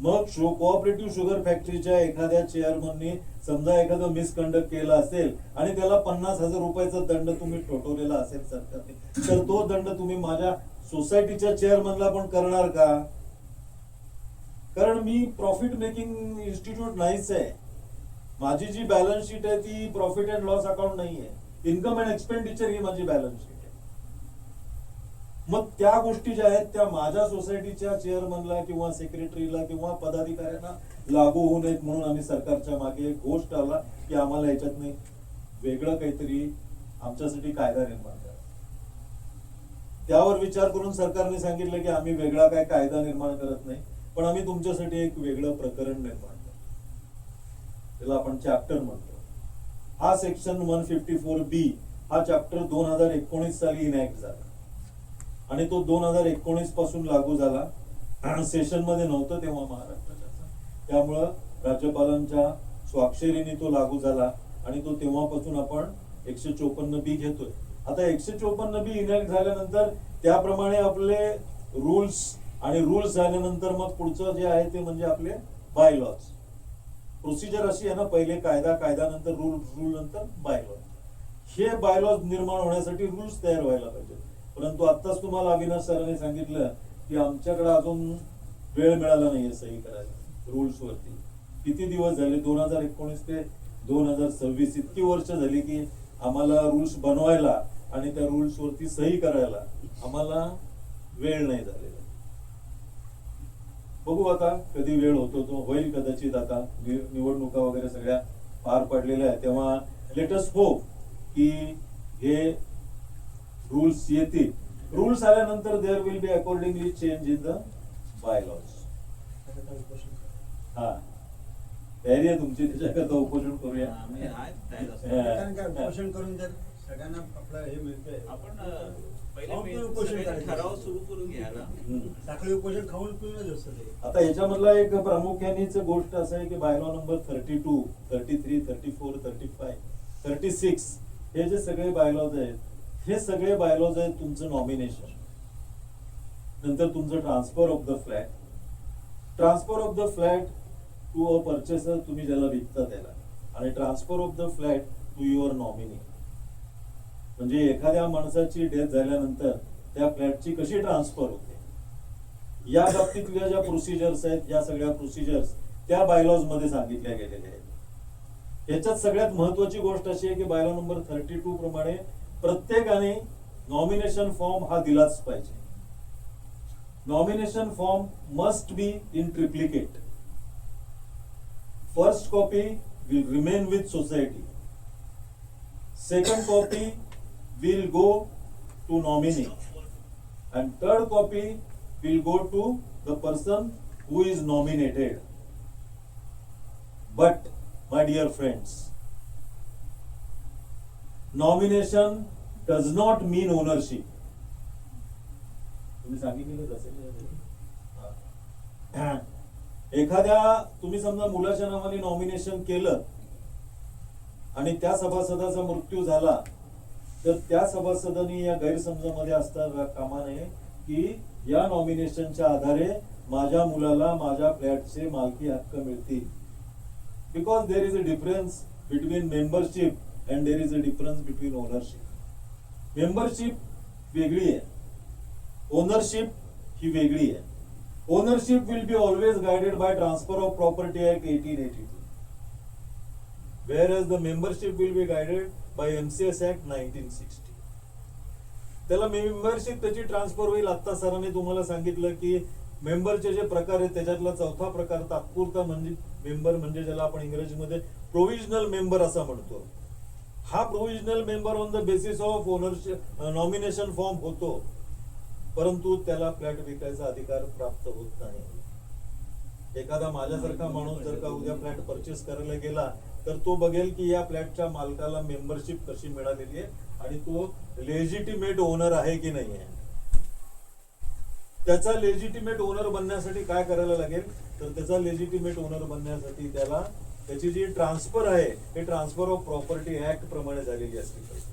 मग कोऑपरेटिव्ह शुगर फॅक्टरीच्या एखाद्या चेअरमननी समजा एखादं मिसकंडक्ट केलं असेल आणि त्याला 50,000 रुपयाचा दंड तुम्ही ठोठवलेला असेल सरकारने, तर तो दंड तुम्ही माझ्या सोसायटीच्या चेअरमनला पण करणार का? कारण मी प्रॉफिट मेकिंग इन्स्टिट्यूट नाहीच आहे. माझी जी बॅलन्स शीट आहे ती प्रॉफिट अँड लॉस अकाउंट नाहीये. इन्कम अँड एक्सपेंडिचर ही माझी बॅलन्स शीट आहे. मग त्या गोष्टी ज्या आहेत त्या माझ्या सोसायटीच्या चेअरमनला किंवा सेक्रेटरीला किंवा पदाधिकाऱ्यांना लागू होऊ नयेत म्हणून आम्ही सरकारच्या मागे एक घोष टाळला की आम्हाला याच्यात नाही वेगळं काहीतरी आमच्यासाठी कायदा निर्माण करा. त्यावर विचार करून सरकारने सांगितलं की आम्ही वेगळा काय कायदा निर्माण करत नाही, पण आम्ही तुमच्यासाठी एक वेगळं प्रकरण निर्माण करतो. त्याला आपण चॅप्टर म्हणतो. हा सेक्शन 154B हा चॅप्टर 2019 साली इनॅक्ट झाला आणि तो 2019 पासून लागू झाला. सेशन मध्ये नव्हतं तेव्हा महाराष्ट्राच्या, त्यामुळं राज्यपालांच्या स्वाक्षरीने तो लागू झाला आणि तो तेव्हापासून आपण 154B घेतोय. आता 154B इनॅक्ट झाल्यानंतर त्याप्रमाणे आपले रूल्स आणि रूल्स झाल्यानंतर मग पुढचं जे आहे ते म्हणजे आपले बायलॉज. प्रोसिजर अशी आहे ना, पहिले कायदा, कायद्यानंतर रूल, रूल नंतर बायलॉज. हे बायलॉज निर्माण होण्यासाठी रूल्स तयार व्हायला पाहिजे. परंतु आत्ताच तुम्हाला अविनाश सरांनी सांगितलं की आमच्याकडे अजून वेळ मिळाला नाहीये सही करायला रूल्स वरती. किती दिवस झाले, 2019 ते 2026 इतकी वर्ष झाली की आम्हाला रूल्स बनवायला आणि त्या रूल्स वरती सही करायला आम्हाला वेळ नाही झालेला. बघू आता कधी वेळ होतो, तो होईल कदाचित. आता निवडणुका वगैरे सगळ्या पार पडलेल्या आहेत, तेव्हा लेट अस होप की हे रूल्स येतील. रूल्स आल्यानंतर there will be accordingly change in the bylaws. हा, तयारी आहे तुमची त्याच्याकरता उपोषण करूया. कारण काय उपोषण करून जर सगळ्यांना आपलं हे मिळतंय, आपण पहिले उपोषण करायचं. ठराव सुरू करून घ्या ना. साखळी उपोषण खाऊन पिऊनच असतं ते. आता याच्यामधला एक प्रामुख्यानेच गोष्ट असं आहे की बायलॉ नंबर 32, 33, 34, 35, 36 हे जे सगळे बायलॉज आहेत, हे सगळे बायलॉज आहेत तुमचं नॉमिनेशन, नंतर तुमचं transfer of the flat, transfer of the flat to a purchaser, तुम्ही ज्याला विकता त्याला, आणि transfer of the flat to your nominee. म्हणजे एखाद्या माणसाची डेथ झाल्यानंतर त्या फ्लॅटची कशी ट्रान्सफर होते, या बाबतीतल्या ज्या प्रोसिजर्स आहेत, या सगळ्या प्रोसिजर्स त्या बायलॉज मध्ये सांगितल्या गेलेल्या आहेत. याच्यात सगळ्यात महत्वाची गोष्ट अशी आहे की बायलॉ नंबर 32 प्रमाणे प्रत्येकाने नॉमिनेशन फॉर्म हा दिलाच पाहिजे. Nomination form must be in triplicate. First copy will remain with society, second copy will go to nominee, and third copy will go to the person who is nominated. But my dear friends, nomination does not mean ownership. तुम्ही सांगितलेलं असेल, एखाद्या तुम्ही समजा मुलाच्या नावाने नॉमिनेशन केलं आणि त्या सभासदाचा मृत्यू झाला, तर त्या सभासदांनी या गैरसमजामध्ये असता कामा नये की या नॉमिनेशनच्या आधारे माझ्या मुलाला माझ्या फ्लॅटचे मालकी हक्क मिळतील. Because there is a difference between membership and there is a difference between ownership. Membership वेगळी आहे, ओनरशिप ही वेगळी आहे. Ownership will be always guided by transfer of property act 1882, whereas the membership will be guided by MCS Act 1960. त्याला मेंबरशिप त्याची ट्रान्सफर होईल. आता सरांनी तुम्हाला सांगितलं की मेंबरचे जे प्रकार आहेत त्याच्यातला चौथा प्रकार तात्पुरता म्हणजे मेंबर, म्हणजे ज्याला आपण इंग्रजीमध्ये प्रोव्हिजनल मेंबर असा म्हणतो. हा provisional member on the basis of ownership nomination form होतो, परंतु त्याला फ्लॅट विकायचा अधिकार प्राप्त होत नाही. एखादा माझ्यासारखा माणूस जर का उद्या फ्लॅट परचेस करायला गेला तर तो बघेल की या फ्लॅटच्या मालकाला मेंबरशिप कशी मिळालेली आहे आणि तो लेजिटिमेट ओनर आहे की नाही आहे. त्याचा लेजिटिमेट ओनर बनण्यासाठी काय करायला लागेल, तर त्याचा लेजिटिमेट ओनर बनण्यासाठी त्याला त्याची जी ट्रान्सफर आहे हे ट्रान्सफर ऑफ प्रॉपर्टी ऍक्ट प्रमाणे झालेली असली पाहिजे.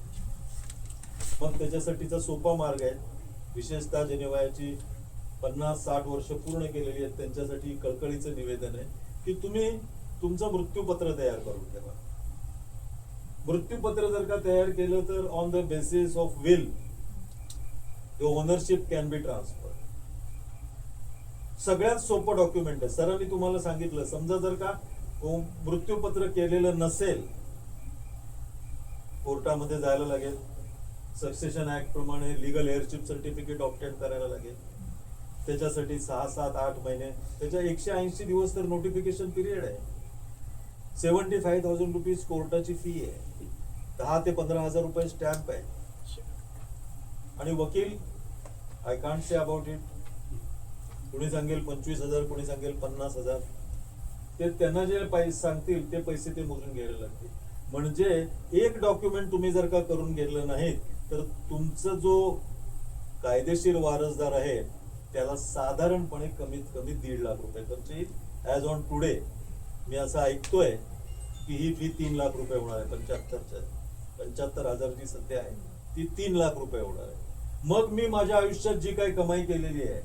मग त्याच्यासाठीचा सोपा मार्ग आहे, विशेषतः जेनेवाची 50-60 वर्ष पूर्ण केलेली आहेत त्यांच्यासाठी कळकळीचं निवेदन आहे की तुम्ही तुमचं मृत्यूपत्र तयार करून ठेवा. मृत्यूपत्र जर का तयार केलं तर on the basis of will the ownership can be transfer. सगळ्यात सोपं डॉक्युमेंट आहे. सरांनी तुम्हाला सांगितलं, समजा जर का मृत्यूपत्र केलेलं नसेल, कोर्टामध्ये जायला लागेल, सक्सेशन ऍक्ट प्रमाणे लिगल हेअरशिप सर्टिफिकेट ऑब्टेन करायला लागेल, त्याच्यासाठी 6, 7, 8 महिने, त्याच्या 180 दिवस तर नोटिफिकेशन पिरियड आहे. 75,000 रुपीज कोर्टाची फी आहे, 10 ते 15,000 रुपये स्टॅम्प आहे. आणि वकील, I can't say about it, कोणी सांगेल 25,000, कोणी सांगेल 50,000, ते त्यांना जे पैसे सांगतील ते पैसे ते मोजून घ्यायला लागतील. म्हणजे एक डॉक्युमेंट तुम्ही जर का करून घेतलं नाही तर तुमचं जो कायदेशीर वारसदार आहे त्याला साधारणपणे कमीत कमी 1.5 लाख रुपये खर्च येईल. ऍज ऑन टुडे मी असं ऐकतोय की ही फी 3 लाख रुपये होणार आहे. 75,000 जी सध्या आहे ती 3 लाख रुपये होणार आहे. मग मी माझ्या आयुष्यात जी काही कमाई केलेली आहे,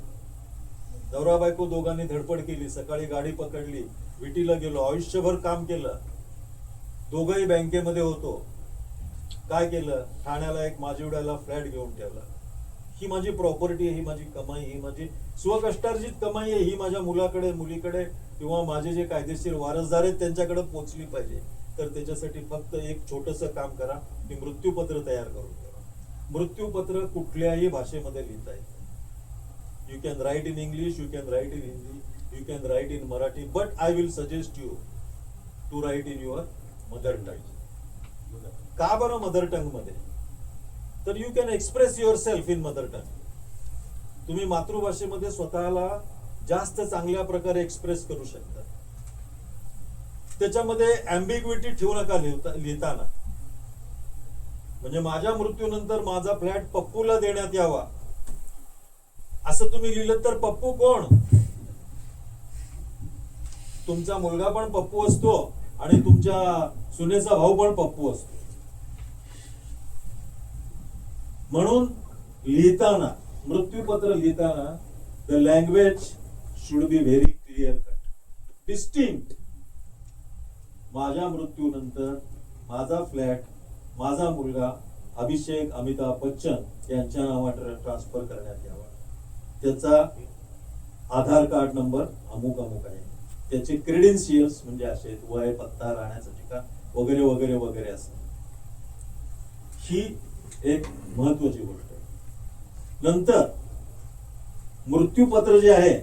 नवरा बायको दोघांनी धडपड केली, सकाळी गाडी पकडली, विटीला गेलो, आयुष्यभर काम केलं, दोघंही बँकेमध्ये होतो, काय केलं, ठाण्याला एक माझीवड्याला फ्लॅट घेऊन ठेवला. ही माझी प्रॉपर्टी आहे, ही माझी कमाई, ही माझी स्वकष्टार्जित कमाई आहे, ही माझ्या मुलाकडे, मुलीकडे किंवा माझे जे कायदेशीर वारसदार आहेत त्यांच्याकडे पोहोचली पाहिजे. तर त्याच्यासाठी फक्त एक छोटंसं काम करा, की मृत्यूपत्र तयार करून ठेवा. मृत्यूपत्र कुठल्याही भाषेमध्ये लिहिता येईल. You can write in English, you can write in Hindi, you can write in Marathi, but I will suggest you to write in your mother tongue. का बरं मदर टंग मध्ये? तर you can express your self in mother tongue. तुम्ही मातृभाषेमध्ये स्वतःला जास्त चांगल्या प्रकारे एक्सप्रेस करू शकता. त्याच्यामध्ये अँबिग्विटी ठेवू नका लिहिताना. म्हणजे माझ्या मृत्यूनंतर माझा फ्लॅट पप्पूला देण्यात यावा असं तुम्ही लिहिलं तर पप्पू कोण? तुमचा मुलगा पण पप्पू असतो आणि तुमच्या सुनेचा भाऊ पण पप्पू असतो. म्हणून लिहिताना, मृत्यूपत्र लिहिताना the language should be very clear cut, distinct. माझ्या मृत्यूनंतर माझा फ्लॅट माझा मुलगा अभिषेक अमिताभ बच्चन यांच्या नावावर ट्रान्सफर करण्यात यावा. त्याचा आधार कार्ड नंबर अमुक अमुक आहे, त्याचे क्रेडेन्शियल्स म्हणजे असे वय, पत्ता, राहण्याचं ठिकाण वगैरे वगैरे वगैरे असं. ही एक महत्वाची गोष्ट आहे. नंतर मृत्यूपत्र जे आहे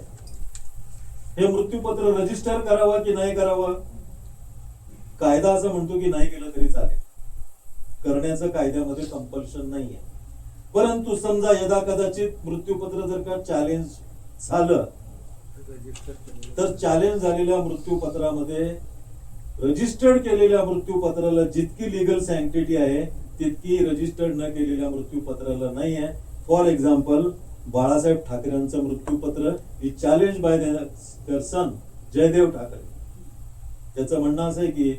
हे मृत्यूपत्र रजिस्टर करावं की नाही करावं? कायदा असं म्हणतो की नाही केलं तरी चालेल, करण्याचं कायद्यामध्ये कंपल्शन नाहीये. परंतु समजा यदा कदाचित मृत्यूपत्र जर का चॅलेंज झालं तर चॅलेंज झालेल्या मृत्यूपत्रामध्ये रजिस्टर्ड केलेल्या मृत्यूपत्राला जितकी लिगल सँक्टिटी आहे तितकी रजिस्टर्ड न केलेल्या मृत्यूपत्राला नाही आहे. फॉर एक्झाम्पल, बाळासाहेब ठाकरेंचं मृत्यूपत्र ही challenge by their son Jaidev Thackeray. त्याचं म्हणणं असं आहे की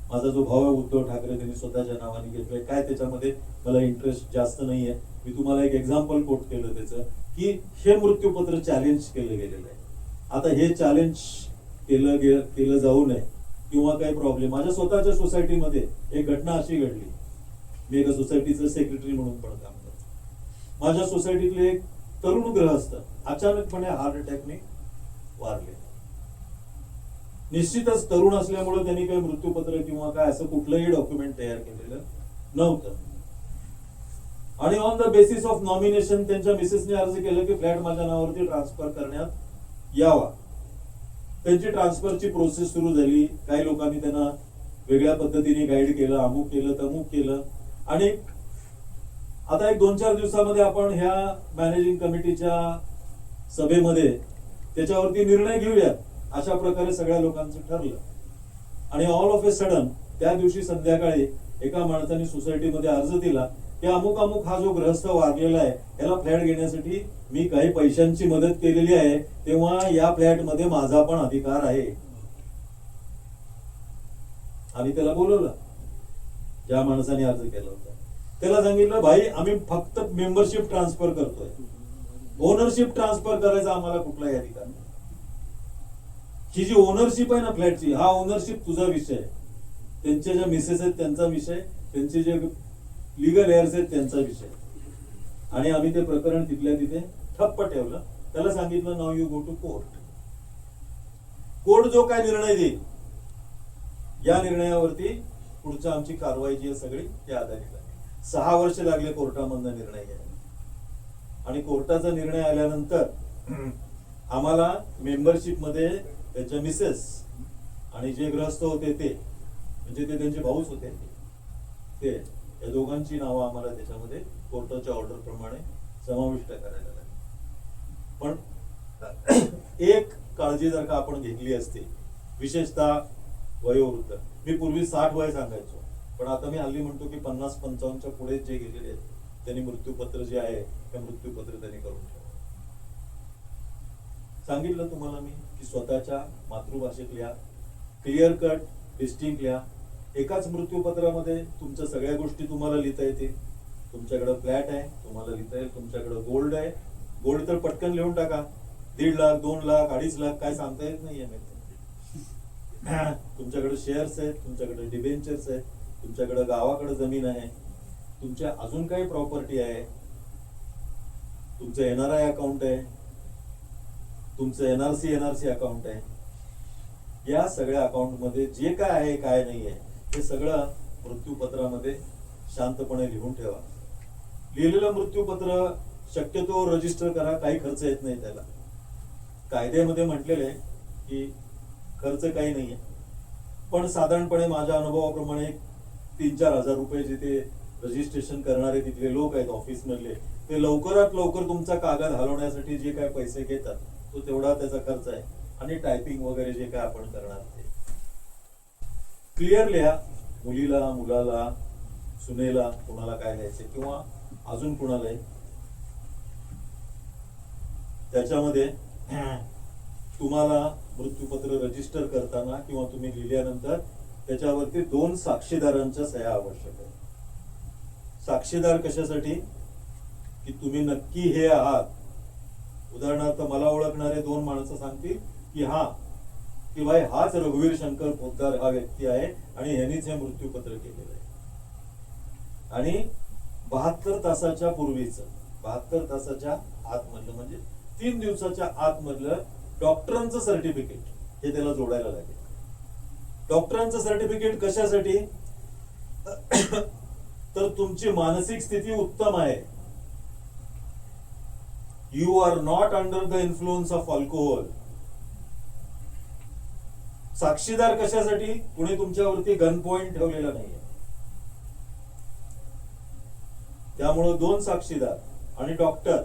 माझा जो भाऊ आहे उद्धव ठाकरे त्यांनी स्वतःच्या नावाने घेतलंय, काय त्याच्यामध्ये मला इंटरेस्ट जास्त नाहीये. मी तुम्हाला एक एक्झाम्पल कोट केलं त्याचं, की हे मृत्यूपत्र चॅलेंज केलं गेलेलं आहे. आता हे चॅलेंज केलं जाऊ नये किंवा काही प्रॉब्लेम. माझ्या स्वतःच्या सोसायटीमध्ये एक घटना अशी घडली. मी एका सोसायटीचं सेक्रेटरी म्हणून पण काम करतो. माझ्या सोसायटीतले एक तरुण गृहस्थ अचानकपणे हार्ट अटॅकने वारले. निश्चितच तरुण असल्यामुळे त्यांनी काही मृत्यूपत्र किंवा काय असं कुठलंही डॉक्युमेंट तयार केलेलं नव्हतं. आणि on the basis of nomination त्यांच्या मिसेसने अर्ज केला की फ्लॅट माझ्या नावावरती ट्रान्सफर करण्यात यावा. त्यांची ट्रान्सफरची प्रोसेस सुरू झाली. काही लोकांनी त्यांना वेगळ्या पद्धतीने गाईड केलं, अमुक केलं, तमुक केलं. आणि आता एक 2-4 दिवसामध्ये आपण ह्या मॅनेजिंग कमिटीच्या सभेमध्ये त्याच्यावरती निर्णय घेऊयात अशा प्रकारे सगळ्या लोकांचं ठरलं. आणि ऑल ऑफ ए सडन त्या दिवशी संध्याकाळी एका माणसाने सोसायटीमध्ये अर्ज दिला की अमुक अमुक हा जो ग्रहस्थ वारलेला आहे याला फ्लॅट घेण्यासाठी मी काही पैशांची मदत केलेली आहे, तेव्हा या फ्लॅटमध्ये माझा पण अधिकार आहे. आणि त्याला बोलवलं, ज्या माणसाने अर्ज केला होता त्याला सांगितलं, भाई आम्ही फक्त मेंबरशिप ट्रान्सफर करतोय, ओनरशिप ट्रान्सफर करायचा आम्हाला कुठलाही अधिकार नाही. ही जी ओनरशिप आहे ना फ्लॅटची, हा ओनरशिप तुझा विषय आहे. त्यांचे जे मिसेस आहेत त्यांचा विषय, त्यांचे जे लिगल हेअर्स आहेत त्यांचा विषय. आणि आम्ही ते प्रकरण तिथल्या तिथे ठप्प ठेवलं. त्याला सांगितलं नाव you go to court. Court जो काय निर्णय देईल या निर्णयावरती पुढच्या आमची कारवाई जी आहे सगळी ते आधारित आहे. 6 वर्ष लागले कोर्टामधनं निर्णय घ्यायला. आणि कोर्टाचा निर्णय आल्यानंतर आम्हाला मेंबरशिप मध्ये त्यांच्या मिसेस आणि जे ग्रस्त होते ते म्हणजे ते त्यांचे भाऊच होते ते या दोघांची नावं आम्हाला त्याच्यामध्ये कोर्टाच्या ऑर्डर प्रमाणे समाविष्ट करायला लागली. पण एक काळजी जर का आपण घेतली असती, विशेषतः वयोवृद्ध, मी पूर्वी 60 वय सांगायचो, पण आता मी हल्ली म्हणतो की 50-55च्या पुढे जे गेलेले आहेत त्यांनी मृत्यूपत्र जे आहे ते मृत्यूपत्र त्यांनी करून ठेवा. सांगितलं तुम्हाला मी की स्वतःच्या मातृभाषेत लिहा, क्लिअर कट डिस्टिंक्ट लिहा. एकाच मृत्यूपत्रामध्ये तुमच्या सगळ्या गोष्टी तुम्हाला लिहिता येतील. तुमच्याकडे फ्लॅट आहे तुम्हाला लिहिता येईल, तुमच्याकडे गोल्ड आहे, गोल्ड तर पटकन लिहून टाका. 1.5 लाख 2 लाख 2.5 लाख काय सांगता येत नाहीये. तुमच्याकडे शेअर्स आहेत, तुमच्याकडे डिबेंचर्स आहेत, तुमच्याकडे गावाकडे जमीन आहे, तुमच्या अजून काही प्रॉपर्टी आहे, तुमचं NRI अकाउंट आहे, तुमचं NRC अकाउंट आहे. या सगळ्या अकाउंट मध्ये जे काय आहे काय नाही आहे हे सगळं मृत्यूपत्रामध्ये शांतपणे लिहून ठेवा. लिहिलेलं मृत्यूपत्र शक्यतो रजिस्टर करा, काही खर्च येत नाही त्याला. कायद्यामध्ये म्हटलेलं आहे की खर्च काही नाहीये, पण साधारणपणे माझ्या अनुभवाप्रमाणे 3-4 हजार रुपये जे ते रजिस्ट्रेशन करणारे तिथले लोक आहेत ऑफिस मधले, ते लवकरात लवकर तुमचा कागद हलवण्यासाठी जे काय पैसे घेतात तो तेवढा त्याचा खर्च आहे. आणि टायपिंग वगैरे जे काय आपण करणार ते क्लिअर लिहा. मुलीला, मुलाला, सुनेला कोणाला काय लिहायचे किंवा अजून कोणालाही त्याच्यामध्ये तुम्हाला मृत्यूपत्र रजिस्टर करताना किंवा तुम्ही लिहिल्यानंतर त्याच्यावरती 2 साक्षीदारांच्या सह्या आवश्यक आहे. साक्षीदार कशासाठी की तुम्ही नक्की हे आहात. उदाहरणार्थ मला ओळखणारे 2 माणसं सांगतील की हा की भाई हाच रघुवीर शंकर पोद्दार हा व्यक्ती आहे आणि ह्यांनीच हे मृत्यूपत्र केलेलं आहे. आणि 72 तासाच्या पूर्वीच 72 तासाच्या आतमधलं म्हणजे 3 दिवसाच्या आतमधलं डॉक्टरांचं सर्टिफिकेट हे त्याला जोडायला लागेल. डॉक्टरांचं सर्टिफिकेट कशासाठी तर तुमची मानसिक स्थिती उत्तम आहे. You are not under the influence of alcohol. साक्षीदार कशासाठी, कुणी तुमच्यावरती गन पॉइंट ठेवलेला नाहीये. त्यामुळे 2 साक्षीदार आणि डॉक्टर.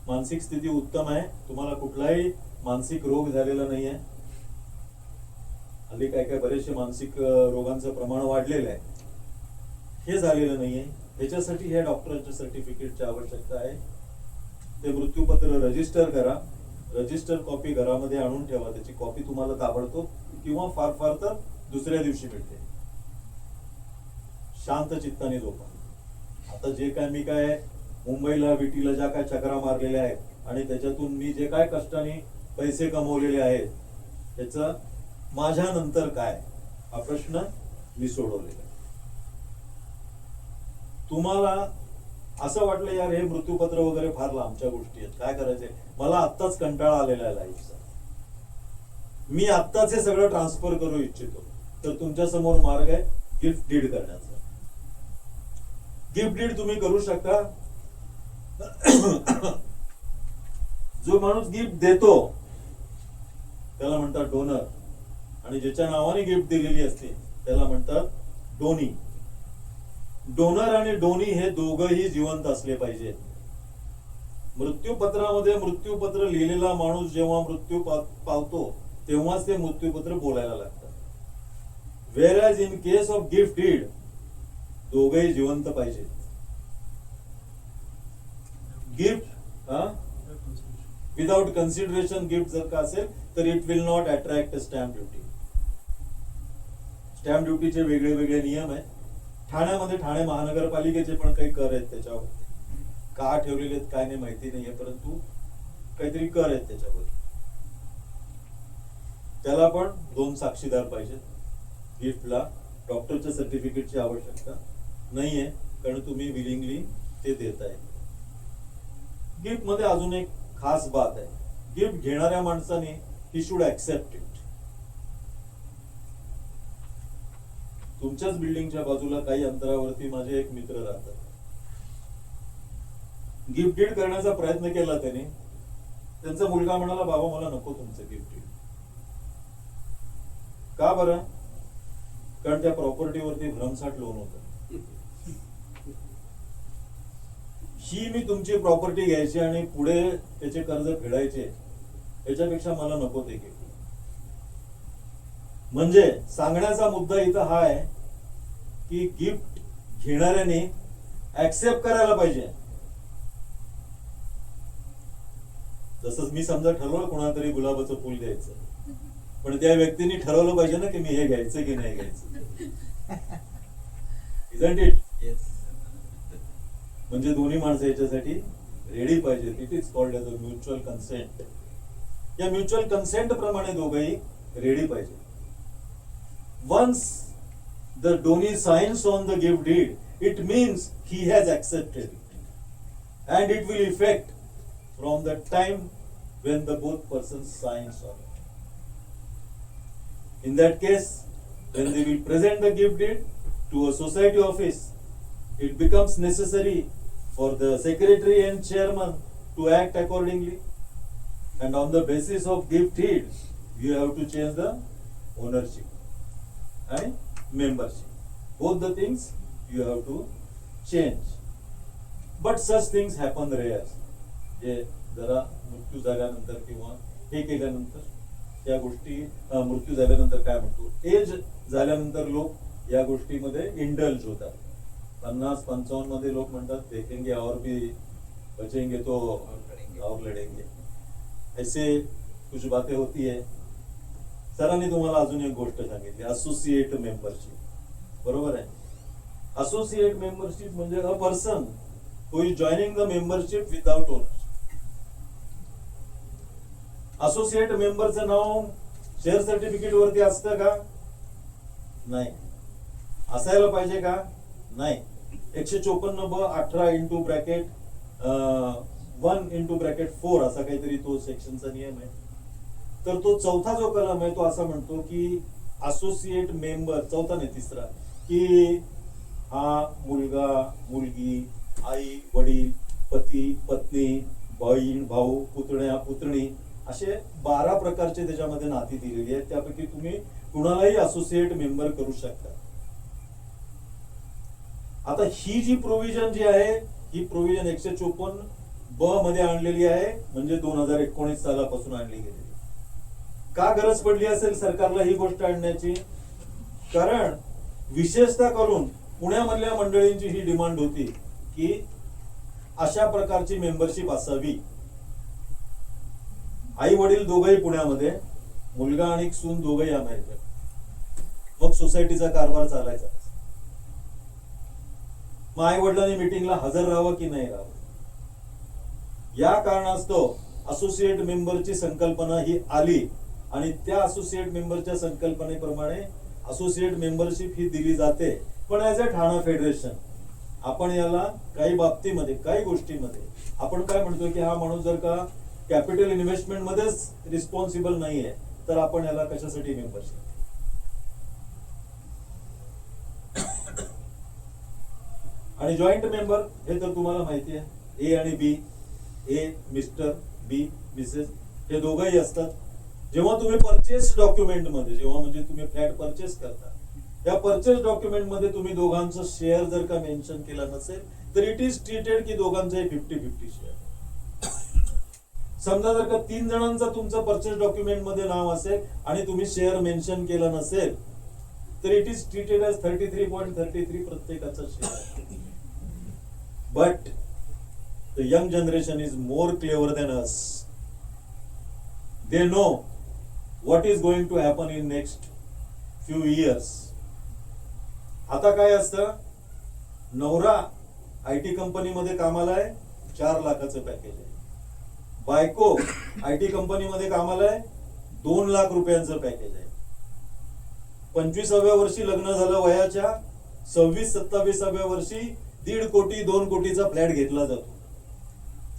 मानसिक स्थिती उत्तम आहे, तुम्हाला कुठलाही मानसिक रोग झालेला नाहीये. हल्ली काय बरेचसे मानसिक रोगांचं प्रमाण वाढलेलं आहे, हे झालेलं नाहीये. त्याच्यासाठी ह्या डॉक्टरच्या सर्टिफिकेटची आवश्यकता आहे. ते मृत्यूपत्र रजिस्टर करा. रजिस्टर कॉपी घरामध्ये आणून ठेवा. त्याची कॉपी तुम्हाला ताबडतोब किंवा फार फार तर दुसऱ्या दिवशी मिळते. शांत चित्ताने झोपा. आता जे काय मी काय मुंबईला विटीला ज्या काय चक्रा मारलेल्या आहेत आणि त्याच्यातून मी जे काय कष्टाने पैसे कमवलेले आहेत त्याचं माझ्या नंतर काय हा प्रश्न मी सोडवलेला आहे. तुम्हाला असं वाटलं यार हे मृत्यूपत्र वगैरे फार लांबच्या गोष्टी आहेत, काय करायचंय, मला आत्ताच कंटाळा आलेला आहे लाईफचा, मी आत्ताच हे सगळं ट्रान्सफर करू इच्छितो, तर तुमच्या समोर मार्ग आहे गिफ्ट डीड करण्याचा. गिफ्ट डीड तुम्ही करू शकता. जो माणूस गिफ्ट देतो त्याला म्हणतात डोनर आणि ज्याच्या नावाने गिफ्ट दिलेली असते त्याला म्हणतात डोनी. डोनर आणि डोनी हे दोघंही जिवंत असले पाहिजेत. मृत्यूपत्रामध्ये मृत्यूपत्र लिहिलेला माणूस जेव्हा मृत्यू पावतो तेव्हाच ते मृत्यूपत्र बोलायला लागतं. Whereas in case of gift deed दोघंही जिवंत पाहिजेत. गिफ्ट विदाउट कन्सिडरेशन गिफ्ट जर का असेल तर it will not attract stamp duty. Stamp ड्युटीचे वेगळे वेगळे नियम आहेत. ठाण्यामध्ये ठाणे महानगरपालिकेचे पण काही कर आहेत त्याच्यावर. का ठेवलेले आहेत काय नाही माहिती नाहीये, परंतु काहीतरी कर आहेत त्याच्यावर. त्याला पण 2 साक्षीदार पाहिजेत. गिफ्टला डॉक्टरच्या सर्टिफिकेटची आवश्यकता नाहीये, कारण तुम्ही विलिंगली ते देताय. गिफ्ट मध्ये अजून एक खास बात आहे. गिफ्ट घेणाऱ्या माणसाने ही शुड ऍक्सेप्ट इट. तुमच्याच बिल्डिंगच्या बाजूला काही अंतरावरती माझे एक मित्र राहतात. गिफ्ट डीड करण्याचा प्रयत्न केला त्याने. त्यांचा मुलगा म्हणाला, बाबा मला नको तुमचं गिफ्ट डीड. का बरं? कारण त्या प्रॉपर्टीवरती भ्रमसाठ लोन होतं. ही मी तुमची प्रॉपर्टी घ्यायची आणि पुढे त्याचे कर्ज फेडायचे, याच्यापेक्षा मला नको ते गिफ्ट. म्हणजे सांगण्याचा मुद्दा इथं हा आहे की गिफ्ट घेणाऱ्याने ऍक्सेप्ट करायला पाहिजे. जसं मी समजा ठरवलं कोणाला तरी गुलाबाचं फुल द्यायचं, पण त्या व्यक्तीने ठरवलं पाहिजे ना की मी हे घ्यायचं की नाही घ्यायचं. Isn't it? म्हणजे दोन्ही माणसं याच्यासाठी रेडी पाहिजे. It is called as a mutual consent. या म्युच्युअल कन्सेंट प्रमाणे दोघंही रेडी पाहिजे. Once the donee signs on the gift deed, it means he has accepted it, and it will effect from the time when the both persons signs on it. In that case, when they will present the gift deed to a society office, it becomes necessary for the secretary and chairman to act accordingly, and on the basis of gift deed, you have to change the ownership and membership. Both the things you have to change. But such things happen rare. जे जरा मृत्यू झाल्यानंतर किंवा हे केल्यानंतर या गोष्टी मृत्यू झाल्यानंतर काय म्हणतो, एज झाल्यानंतर लोक या गोष्टीमध्ये इंडल्ज होतात. 50-55 मध्ये लोक म्हणतात देखेंगे और भी बचेंगे तो और लढेंगे. ऐसे कुछ बातें होती है. सरांनी तुम्हाला अजून एक गोष्ट सांगितली, असोसिएट मेंबरशिप. बरोबर आहे. असोसिएट मेंबरशिप म्हणजे a person who is joining the membership without ownership. Associate मेंबरचं नाव शेअर सर्टिफिकेट वरती असतं का? नाही. असायला पाहिजे का? नाही. 154(ब)(18) (1)(4) असा काहीतरी तो सेक्शनचा नियम आहे. तर तो चौथा जो कलम आहे तो असा म्हणतो की असोसिएट मेंबर, चौथा नाही तिसरा, की हा मुलगा मुलगी, आई वडील, पती पत्नी, बहीण भाऊ, पुतण्या पुतणी, असे 12 प्रकारचे त्याच्यामध्ये नाती दिलेली आहेत. त्यापैकी तुम्ही कुणालाही असोसिएट मेंबर करू शकता. आता ही जी प्रोव्हिजन जी आहे, ही प्रोव्हिजन 154(ब) मध्ये आणलेली आहे, म्हणजे 2019 सालापासून आणली गेली. का गरज पडली असेल सरकारला ही गोष्ट आणण्याची? कारण विशेषतः करून पुण्यामधल्या मंडळींची ही डिमांड होती की अशा प्रकारची मेंबरशिप असावी. आई वडील दोघंही पुण्यामध्ये, मुलगा आणि सून दोघंही अमेरिकेत. मग सोसायटीचा कारभार चालायचा. मग आई वडिलांनी मिटिंगला हजर राहावं की नाही राहावं, या कारणास्तव असोसिएट मेंबरची संकल्पना ही आली. आणि त्या असोसिएट मेंबरच्या संकल्पनेप्रमाणे असोसिएट मेंबरशिप ही दिली जाते. पण ऍज अ ठाणा फेडरेशन आपण याला काही बाबतीमध्ये, काही गोष्टीमध्ये आपण काय म्हणतो की हा माणूस जर का कॅपिटल इन्व्हेस्टमेंट मध्येच रिस्पॉन्सिबल नाहीये, तर आपण याला कशासाठी मेंबरशिप? आणि जॉईंट मेंबर हे तर तुम्हाला माहिती आहे, ए आणि बी, ए मिस्टर, बी मिसेस, हे दोघंही असतात. जेव्हा तुम्ही परचेस डॉक्युमेंट मध्ये, जेव्हा म्हणजे तुम्ही फ्लॅट परचेस करता, या परचेस डॉक्युमेंट मध्ये तुम्ही दोघांचं शेअर जर का मेन्शन केला नसेल तर इट इज ट्रीटेड की दोघांचंही 50-50 शेअर. समजा जर का 3 जणांचा तुमचं परचेस डॉक्युमेंट मध्ये नाव असेल आणि तुम्ही शेअर मेन्शन केलं नसेल तर इट इज ट्रीटेड एज 33.33 प्रत्येकाचा share. But the young generation is more clever than us. They know what is going to happen in next few years. आता काय असतं, नवरा IT कंपनीमध्ये कामाला आहे, 4 लाखाचं पॅकेज आहे. बायको IT कंपनीमध्ये कामाला आहे, 2 लाख रुपयांचं पॅकेज आहे. 25व्या वर्षी लग्न झालं वयाच्या, 26-27व्या वर्षी 1.5 कोटी 2 कोटीचा फ्लॅट घेतला जातो.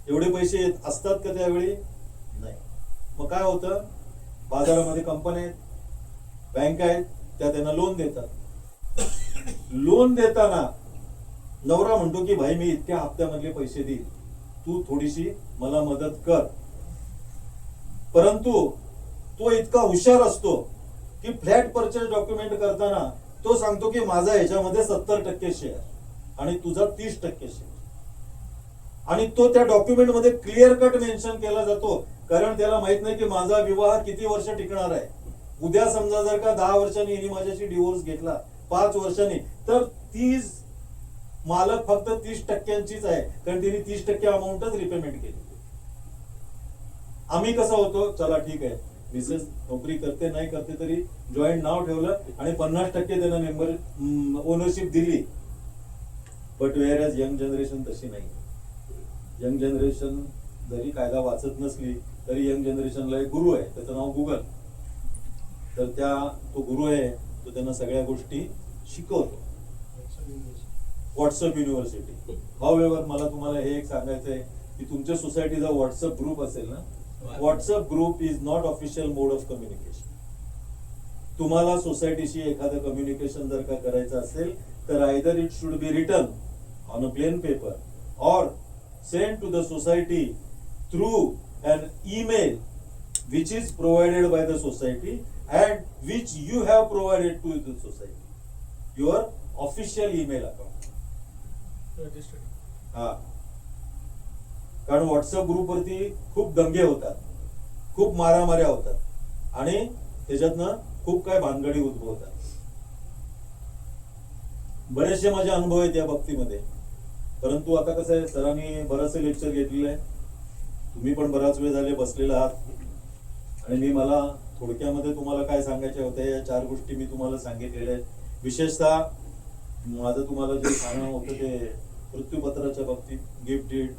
एवढे पैसे असतात का त्यावेळी? नाही. मग काय होतं, बाजारामध्ये कंपन्या आहेत, बँक आहेत, त्या त्यांना लोन देतात. लोन देताना नवरा म्हणतो की भाई मी इतक्या हप्त्यामधले पैसे देईल, तू थोडीशी मला मदत कर. परंतु तो इतका हुशार असतो की फ्लॅट परचेस डॉक्युमेंट करताना तो सांगतो की माझा ह्याच्यामध्ये 70% शेअर आणि तुझा 30% शेअर, आणि तो त्या डॉक्युमेंट मध्ये क्लिअर कट मेन्शन केला जातो. कारण त्याला माहित नाही की माझा विवाह किती वर्ष टिकणार आहे. उद्या समजा जर का 10 वर्षांनी हिने माझ्याशी डिवोर्स घेतला, 5 वर्षांनी, तर ती मालक फक्त 30%चीच आहे, कारण तिने 30% अमाऊंटच रिपेमेंट केली. आम्ही कसं होतो, चला ठीक आहे, मिसेस नोकरी करते नाही करते तरी जॉईंट नाव ठेवलं आणि 50% त्यांना मेंबर ओनरशिप दिली. But whereas young generation तशी नाही. यंग जनरेशन जरी कायदा वाचत नसली तरी यंग जनरेशनला एक गुरु आहे, त्याचं नाव गुगल. तर तो गुरु आहे, तो त्यांना सगळ्या गोष्टी शिकवतो. WhatsApp university. हाऊएव्हर मला तुम्हाला हे एक सांगायचं आहे की तुमच्या सोसायटीचा व्हॉट्सअप ग्रुप असेल ना, WhatsApp group is not official mode of communication. तुम्हाला सोसायटीशी एखादं कम्युनिकेशन जर का करायचं असेल तर either it should be written on a plain paper or send to the society through an email which is provided by the society and which you have provided to the society, your official email account. हा, कारण व्हॉट्सअप ग्रुप वरती खूप दंगे होतात, खूप मारामाऱ्या होतात आणि त्याच्यातनं खूप काय भानगडी उद्भवतात. बरेचसे माझे अनुभव आहेत या बाबतीमध्ये. परंतु आता कसं आहे, सरांनी बरंचसं लेक्चर घेतलेलं आहे, तुम्ही पण बराच वेळ झाले बसलेला आहात आणि मला थोडक्यामध्ये तुम्हाला काय सांगायचे होते, या 4 गोष्टी मी तुम्हाला सांगितलेल्या आहेत. विशेषतः माझं तुम्हाला जे सांगणं होतं ते मृत्यूपत्राच्या बाबतीत, गिफ्ट डीड.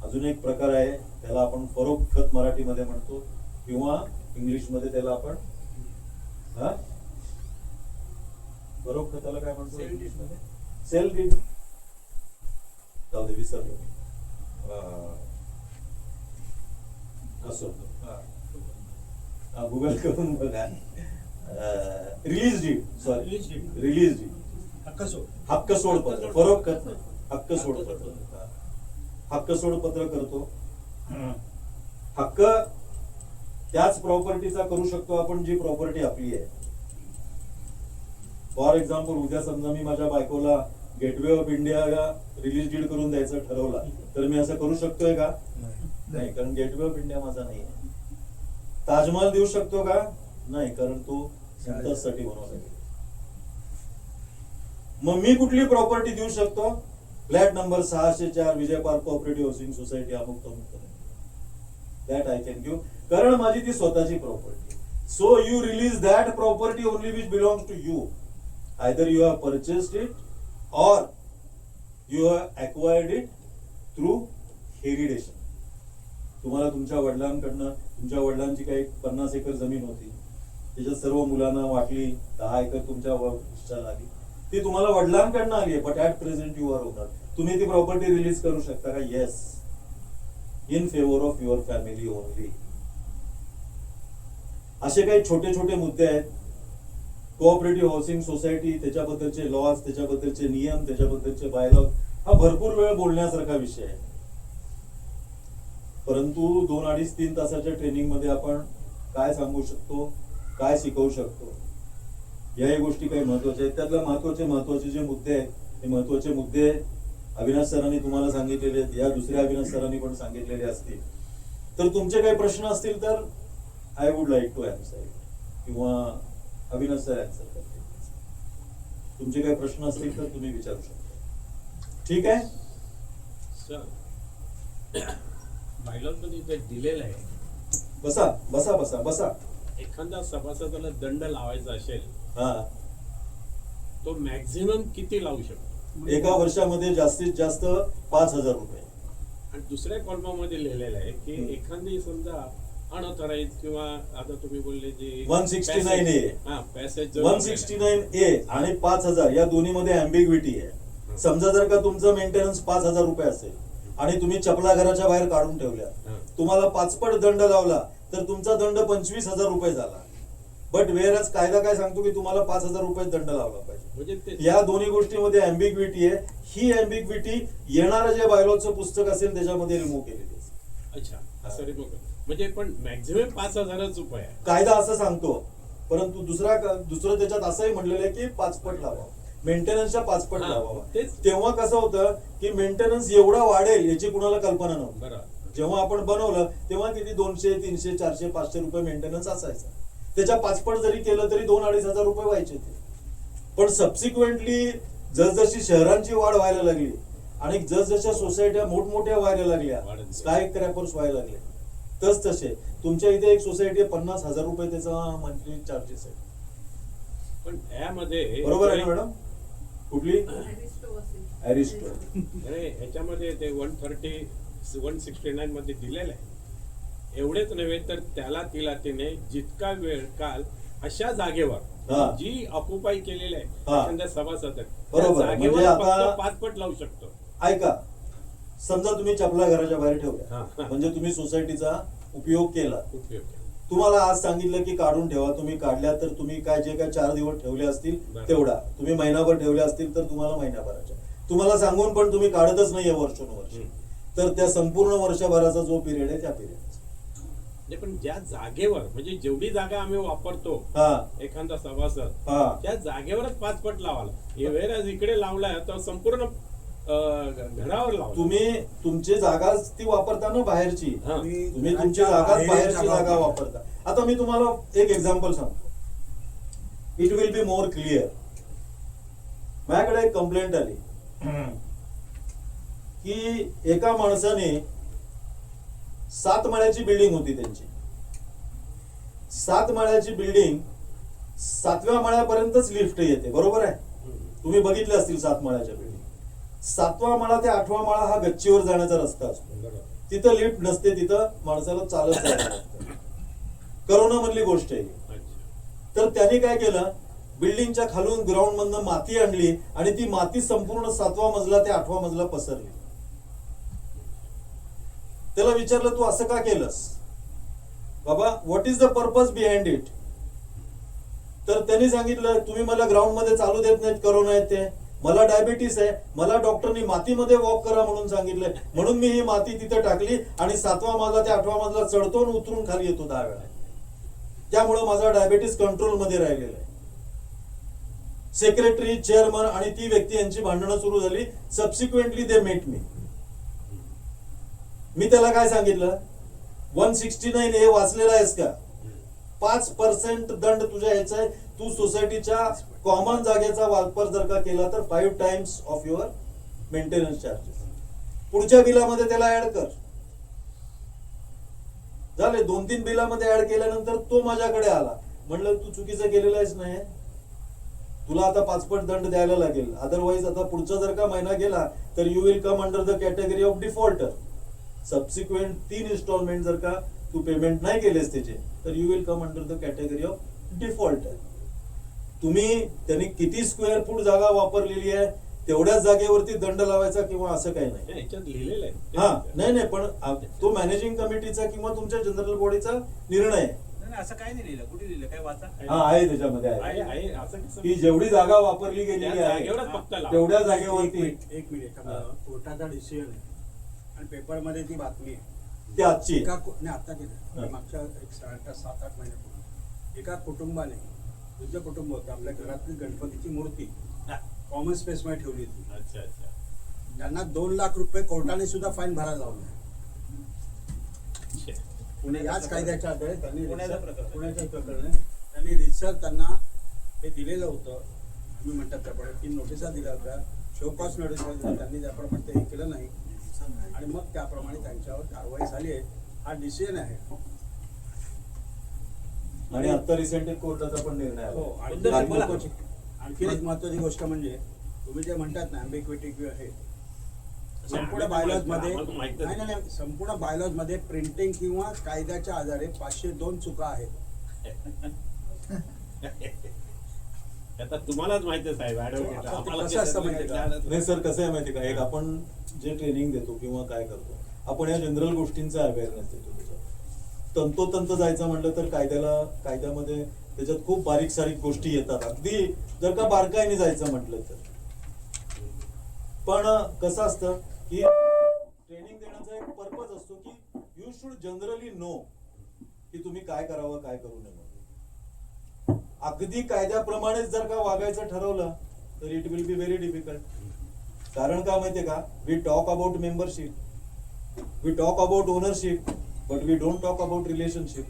अजून एक प्रकार आहे, त्याला आपण फरोख्त खत मराठीमध्ये म्हणतो किंवा इंग्लिशमध्ये त्याला आपण फरोख्त खताला काय म्हणतो इंग्लिशमध्ये? Sale deed. जाऊ दे, विसरलो मी. गुगल करून बघा. Release deed, sorry release deed, हक्क सोड पत्र. फरोख्त खत नाही, हक्क सोड पत्र. हक्क सोड पत्र करतो. हक्क त्याच प्रॉपर्टीचा करू शकतो आपण जी प्रॉपर्टी आपली आहे. फॉर एक्झाम्पल, उद्या समजा मी माझ्या बायकोला Gateway of India release deed करून द्यायचं ठरवला तर मी असं करू शकतोय का? नाही, कारण गेटवे ऑफ इंडिया माझा नाही आहे. ताजमहल देऊ शकतो का? नाही, कारण तो मुमताजसाठी बनवला गेला. मग मी कुठली प्रॉपर्टी देऊ शकतो? Flat number 604 Vijay park cooperative housing society अमुक तमुक. दॅट आय कॅन गिव्ह, कारण माझी ती स्वतःची property. So you release that property only which belongs to you. Either you have purchased it or you have acquired it through heredation. तुम्हाला तुमच्या वडिलांकडनं, तुमच्या वडिलांची काही 50 एकर जमीन होती, त्याच्यात सर्व मुलांना वाटली, 10 एकर तुमच्या वंशाला आली, ती तुम्हाला वडिलांकडनं आली आहे, but at present you are owner. तुम्ही ती प्रॉपर्टी रिलीज करू शकता का? Yes, in favour of your family only. असे काही छोटे छोटे मुद्दे आहेत. कोऑपरेटिव्ह हाऊसिंग सोसायटी, त्याच्याबद्दलचे लॉज, त्याच्याबद्दलचे नियम, त्याच्याबद्दलचे बायलॉज, हा भरपूर वेळ बोलण्यासारखा विषय आहे. परंतु 2, 2.5, 3 तासाच्या ट्रेनिंग मध्ये आपण काय सांगू शकतो, काय शिकवू शकतो, याही गोष्टी काही महत्वाच्या आहेत. त्यातले महत्वाचे जे मुद्दे आहेत, हे महत्वाचे मुद्दे अविनाश सरांनी तुम्हाला सांगितलेले आहेत, या दुसऱ्या अविनाश सरांनी पण सांगितलेले असतील. तर तुमचे काही प्रश्न असतील तर I would like to answer, किंवा अविनाश सर आन्सर करतील. तुमचे काही प्रश्न असतील तर तुम्ही विचारू शकता. ठीक आहे सर, बायलॉजमध्ये जे दिलेलं आहे, बसा बसा बसा बसा. एखादा सभासदाला दंड लावायचा असेल हा, तो मॅक्झिमम किती लावू शकतो? एका वर्षामध्ये जास्तीत जास्त 5,000 रुपये. आणि दुसऱ्या कॉलमामध्ये लिहिलेलं आहे की एखादी समजा अनऑथराईज किंवा आता तुम्ही बोलले जे 169A. पॅसेज 169A आणि 5,000 या दोन्ही मध्ये अँबिग्विटी आहे. समजा जर का तुमचं मेंटेनन्स 5,000 रुपये असेल आणि तुम्ही चपला घराच्या बाहेर काढून ठेवल्या, तुम्हाला 5 पट दंड लावला तर तुमचा दंड 25,000 रुपये झाला. बट वेअरच कायदा काय सांगतो की तुम्हाला 5,000 रुपये दंड लावला पाहिजे. म्हणजे या दोन्ही गोष्टीमध्ये अँबिग्विटी आहे. ही अँबिग्विटी येणारं जे बायलॉचं पुस्तक असेल त्याच्यामध्ये रिमूव्ह केलेली आहे. अच्छा असं रिमूव्ह म्हणजे पण मॅक्झिमम 5,000च रुपये आहे. कायदा असं सांगतो, परंतु दुसरं त्याच्यात असंही म्हणलेलं आहे की 5 पट लावा, मेंटेनन्सच्या 5 पट लावा. तेच. तेव्हा कसं होतं की मेंटेनन्स एवढा वाढेल याची कुणाला कल्पना नव्हती. बरोबर. जेव्हा आपण बनवलं तेव्हा किती 200, 300, 400, 500 रुपये मेंटेनन्स असायचा. त्याच्या 5 पट जरी केलं तरी 2-2.5 हजार रुपये व्हायचे ते. पण सबसिक्वेंटली जसजशी शहरांची वाढ व्हायला लागली आणि जसजशा सोसायट्या मोठमोठ्या व्हायला लागल्या, वाढत स्काय क्रॅपर्स व्हायला लागले, तसे तुमच्या इथे एक सोसायटी 50,000 रुपये त्याचा मंथली चार्जेस आहे. पण यामध्ये बरोबर आहे ना मॅडम? कुठली? अरिस्टो. अरे ह्याच्यामध्ये ते 130 169 मध्ये दिलेलं आहे. एवढेच नव्हे तर त्याला तिने जितका वेळ काल अशा जागेवर हा. जी ऑक्युपाय केलेली आहे हा. एखाद्या सभासद त्या बरोबर. जागेवर म्हणजे आता- फक्त 5 पट लावू शकतो. ऐका, समजा तुम्ही चपला घराच्या बाहेर ठेवल्या, हा. म्हणजे तुम्ही सोसायटीचा उपयोग केला. उपयोग केला. तुम्हाला आज सांगितलं की काढून ठेवा, तुम्ही काढल्या तर तुम्ही काय जे काय 4 दिवस ठेवले असतील बरं. तेवढा, तुम्ही महिनाभर ठेवले असतील तर तुम्हाला महिनाभराच्या, तुम्हाला सांगून पण तुम्ही काढतच नाहीये वर्षानुवर्ष, तर त्या संपूर्ण वर्षभराचा जो पिरियड आहे त्या पिरियड. नाही, पण ज्या जागेवर म्हणजे जेवढी जागा आम्ही वापरतो हा एखादा सभासद हा त्या जागेवरच 5 पट लावाला. वेळ इकडे लावलाय तर संपूर्ण घरावर लावला. तुम्ही तुमची जागा ती वापरता ना बाहेरची, हा. तुम्ही तुमची जागा बाहेरची जागा वापरता. आता मी तुम्हाला एक एक्झाम्पल सांगतो, it will be more clear. माझ्याकडे एक कंप्लेंट आली की एका माणसाने 7 माळ्याची बिल्डिंग होती त्यांची. 7 माळ्याची बिल्डिंग 7व्या माळ्यापर्यंतच लिफ्ट येते, बरोबर आहे? तुम्ही बघितले असतील 7 माळ्याच्या बिल्डिंग. 7वा माळा ते 8वा माळा हा गच्चीवर जाण्याचा रस्ता असतो. बरोबर. तिथं लिफ्ट नसते, तिथं माणसाला चालत जायला लागतं. करोना मधली गोष्ट आहे. अच्छा. तर त्यांनी काय केलं, बिल्डिंगच्या खालून ग्राउंड मधनं माती आणली आणि ती माती संपूर्ण 7वा मजला ते 8वा मजला पसरली. त्याला विचारलं, तू असं का केलंस बाबा, what is the purpose behind it? तर त्यांनी सांगितलं, तुम्ही मला ग्राउंड मध्ये चालू देत नाहीत, करोना येते, मला डायबिटीस आहे, मला डॉक्टरनी मातीमध्ये वॉक करा म्हणून सांगितलंय, म्हणून मी ही माती तिथे टाकली आणि 7वा मजला ते 8वा मजला चढतो आणि उतरून खाली येतो 10 वेळा. त्यामुळे माझा डायबिटीस कंट्रोल मध्ये राहिलेला आहे. सेक्रेटरी, चेअरमन आणि ती व्यक्ती यांची भांडणं सुरू झाली. सबसिक्वेंटली दे मेट मी त्याला काय सांगितलं, 169A वाचलेला आहेस का? 5% दंड तुझ्या ह्याचा आहे. तू सोसायटीच्या कॉमन जागेचा वापर जर का केला तर 5 times of your maintenance charges. पुढच्या बिलामध्ये त्याला ऍड कर. झाले 2-3 बिलामध्ये ऍड केल्यानंतर तो माझ्याकडे आला, म्हणलं तू चुकीचं केलेलं आहेस नाही, तुला आता 5 पट दंड द्यायला लागेल, अदरवाईज आता पुढचा जर का महिना गेला तर you will come under the category of defaulter. Subsequent 3 instalment जर का तू पेमेंट नाही केलेस त्याचे तर you will come under the category of defaulter. तुम्ही त्यांनी किती स्क्वेअर फूट जागा वापरलेली आहे तेवढ्याच जागेवरती दंड लावायचा किंवा असं काही नाही. नाही, याच्यात लिहिलेलं आहे. हा नाही पण तो मॅनेजिंग कमिटीचा किंवा तुमच्या जनरल बॉडीचा निर्णय आहे. नाही, असं काही नाही लिहिलं, कुठे लिहिलं काय वाचा. हा आहे त्याच्यामध्ये आहे, आहे आहे, असं कसं? की जेवढी जागा वापरली त्या गेलेली आहे जागेवरच फक्त लावा. तेवढ्या जागेवरती एक मिनिट कोर्टाचा डिसिजन आहे आणि पेपरमध्ये ती बातमी आहे. ती आजची एका नाही आता हा. केलं मागच्या एक 7-8 महिन्यापूर्वी एका कुटुंबाने, तुझं कुटुंब होतं, आपल्या घरातली गणपतीची मूर्ती कॉमन स्पेस मध्ये ठेवली होती. अच्छा अच्छा. त्यांना 2 लाख रुपये कोर्टाने सुद्धा फाईन भरायला लावला. याच कायद्याच्या आधारे त्यांनी पुण्याच्या प्रकरण आहे. त्यांनी रितसर त्यांना हे दिलेलं होतं, तुम्ही म्हणतात त्याप्रमाणे 3 नोटिसा दिल्या होत्या, शोकॉस नोटीस दिल्या, त्यांनी त्याप्रमाणे ते हे केलं नाही आणि मग त्याप्रमाणे त्यांच्यावर कारवाई झाली आहे. हा डिसिजन आहे. आणि आता रिसेंटली कोर्टाचा पण निर्णय हो आला. आणि बोला. आणखी एक महत्वाची गोष्ट म्हणजे तुम्ही जे म्हणतात ना अँबिक्विटी किंवा हे संपूर्ण आम्ही बायलॉज मध्ये आम्हाला माहितच नाही नाही नाही, संपूर्ण बायलॉज मध्ये प्रिंटिंग किंवा कायद्याच्या आधारे 502 चुका आहेत. आता तुम्हालाच माहिती आहे साहेब advocate. आता ते आम्हाला कसं असतं त्याच्यातलं माहिती का? ज्ञानच नाही सर, कसं आहे माहिती का, एक आपण जे ट्रेनिंग देतो किंवा काय करतो, आपण या जनरल गोष्टींचा अवेअरनेस देतो. त्याच्यात तंतोतंत जायचं म्हटलं तर कायद्यामध्ये त्याच्यात खूप बारीक सारीक गोष्टी येतात, अगदी जर का बारकाईने जायचं म्हटलं तर. पण कसं असतं की ट्रेनिंग देण्याचा एक पर्पज असतो की यू शुड जनरली नो की तुम्ही काय करावं काय करू नये म्हणून. अगदी कायद्याप्रमाणेच जर का वागायचं ठरवलं तर it will be very difficult. कारण का माहितीये का, we talk about membership, we talk about ownership, but we don't talk about relationship.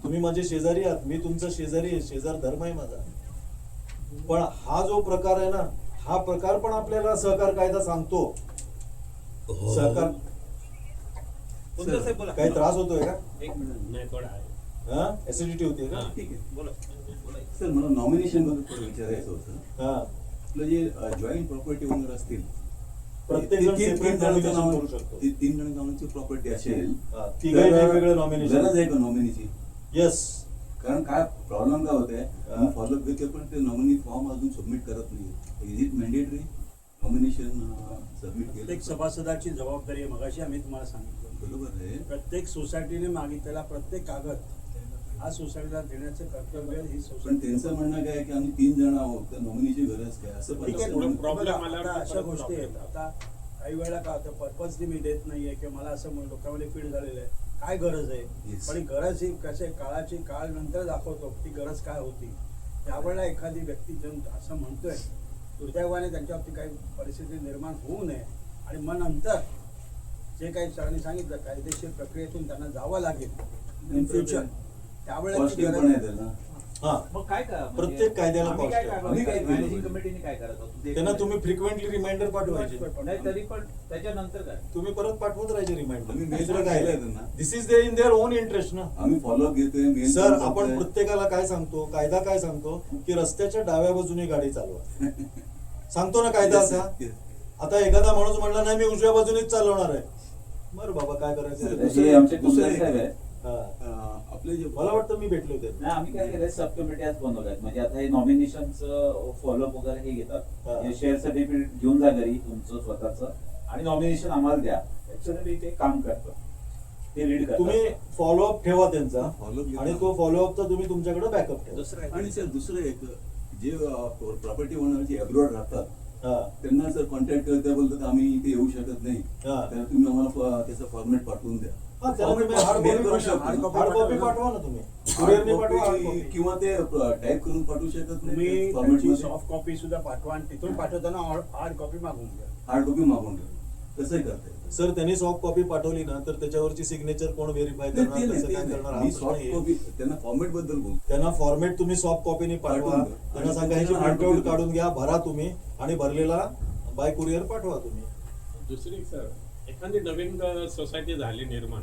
तुम्ही माझे शेजारी आहात, मी तुमचा शेजारी आहे, शेजार धर्म आहे माझा. पण हा जो प्रकार आहे ना, हा प्रकार पण आपल्याला सहकार कायदा सांगतो. सहकार कोणतं साहेब बोला. काही त्रास होतोय का? एक मिनिट. नाही थोडा आहे. हा, ऍसिडिटी होते का? हा. ठीक आहे बोला. सर, मला नॉमिनेशन बद्दल थोडं विचारायचं होतं. हा, आपलं जे जॉईंट प्रॉपर्टी ओनर असतील, प्रत्येक जण ते separate nomination करू शकतो. तीन जण नावांची प्रॉपर्टी असेल हा, तिघही तर वेगवेगळं नॉमिनेशन. गरज आहे का नॉमिनीची? येस. कारण काय प्रॉब्लेम काय होत हा. आहे, फॉलोअप घेते पण ते नॉमिनी फॉर्म अजून सबमिट करत नाही. Is it mandatory nomination submit केलं? प्रत्येक सभासदाची जबाबदारी आहे. मगाशी आम्ही तुम्हाला सांगितलं, बरोबर आहे. प्रत्येक सोसायटीने मागितलेला प्रत्येक कागद हा सोसायटीला देण्याचं कर्तव्य ही पण सोसायटी. त्यांचं म्हणणं काय आहे की आम्ही 3 जण आहोत, तर नॉमिनीची गरज काय असं पण ठीक आहे, पुढे असतं. problem बघा, आल्यावर आता परत अशा गोष्टी problem. आहेत. आता काही वेळेला काय होतं, पर्पजली मी देत नाहीये किंवा मला असं डोक्यामध्ये फीड झालेलं आहे, काय गरज आहे. Yes. पण ही गरज ही कसे काळाची काळ नंतर दाखवतो ती गरज काय होती. त्यावेळेला एखादी व्यक्ती जण असं म्हणतोय, दुर्दैवाने त्यांच्यावरती काही परिस्थिती निर्माण होऊ नये आणि मग नंतर जे काही सरांनी सांगितलं कायदेशीर प्रक्रियेतून त्यांना जावं लागेल इन फ्युचर, त्यावेळेला ती Costly पण गरज आहे त्याला. हा, मग काय करा प्रत्येक कायद्याला आम्ही cost काय आहे. करावं? आम्ही काय केलं मॅनेजिंग पाहिजे? कमिटीने काय करायचं? त्यांना तुम्ही फ्रिक्वेंटली रिमाइंडर पाठवायचे. नाही तरी पण त्याच्यानंतर काय? तुम्ही परत पाठवत राहायचे आम्ही रिमाइंडर. mail दुसरं केलंय काय, त्यांना. This is their in their own interest ना. आम्ही फॉलोअप घेतोय mail सर, पण आपण करतोय. प्रत्येकाला काय सांगतो, कायदा काय सांगतो की रस्त्याच्या डाव्या बाजूने गाडी चालवा. सांगतो ना कायदा Yes, असा. yes. आता एखादा माणूस म्हणला नाही मी उजव्या बाजूनेच चालवणार आहे, बरं बाबा काय करायचं. हे आमचे दुसरं कुलकर्णी साहेब आहे. हा. आपले जे मला वाटतं मी भेटले होते. नाही आम्ही काय केलंय सब कमिटी आज बनवल्यात. म्हणजे आता हे नॉमिनेशनचं फॉलोअप वगैरे हे हा. घेतात. शेअर सर्टिफिकेट घेऊन जा घरी तुमचं स्वतःचं आणि नॉमिनेशन आम्हाला द्या. ऍक्च्युअली ते काम करतं, ते लीड करतात. तुम्ही फॉलोअप ठेवा त्यांचा Follow-up घेतो. आणि तो फॉलोअपचा तुम्ही तुमच्याकडे बॅकअप ठेवा. दुसरं आणि सर दुसरं एक जे प्रॉपर्टी ओनर जे अब्रॉड राहतात हा. त्यांना जर कॉन्टॅक्ट करता बोलतात आम्ही इथे येऊ शकत नाही, हा. तर तुम्ही आम्हाला त्याचा फॉर्मेट पाठवून द्या. हा, त्याला तुम्ही Format hard mail copy करू पाठवा. शकतो. Hard copy पाठवा ना तुम्ही. कुरिअरने पाठवा hard Hard copy copy. किंवा ते टाईप करून पाठवू शकत तुम्ही नाही फॉर्मेट त्याची मध्ये. सॉफ्ट कॉपी सुद्धा पाठवा आणि तिथून पाठवताना हार्ड कॉपी मागून घ्या. हार्ड कॉपी मागून घ्या. तसंही करता येतं. सर, त्यांनी सॉफ्ट कॉपी पाठवली ना तर त्याच्यावरची सिग्नेचर कोण व्हेरीफाय नाही, करणार, ते नाही, कसं ते काय नाही. करणार, हा मी प्रश्न सॉफ्ट येईल. कॉपी त्यांना फॉर्मेट बद्दल बोलतो. त्यांना फॉर्मेट तुम्ही सॉफ्ट कॉपीने पाठवा, पाठवून द्या. त्यांना आणि सांगा ह्याची त्यांना hard प्रिंटआउट copy काढून घ्या, भरा तुम्ही आणि भरलेला बाय कुरिअर पाठवा तुम्ही. दुसरी सर, एखादी नवीन सोसायटी झाली निर्माण,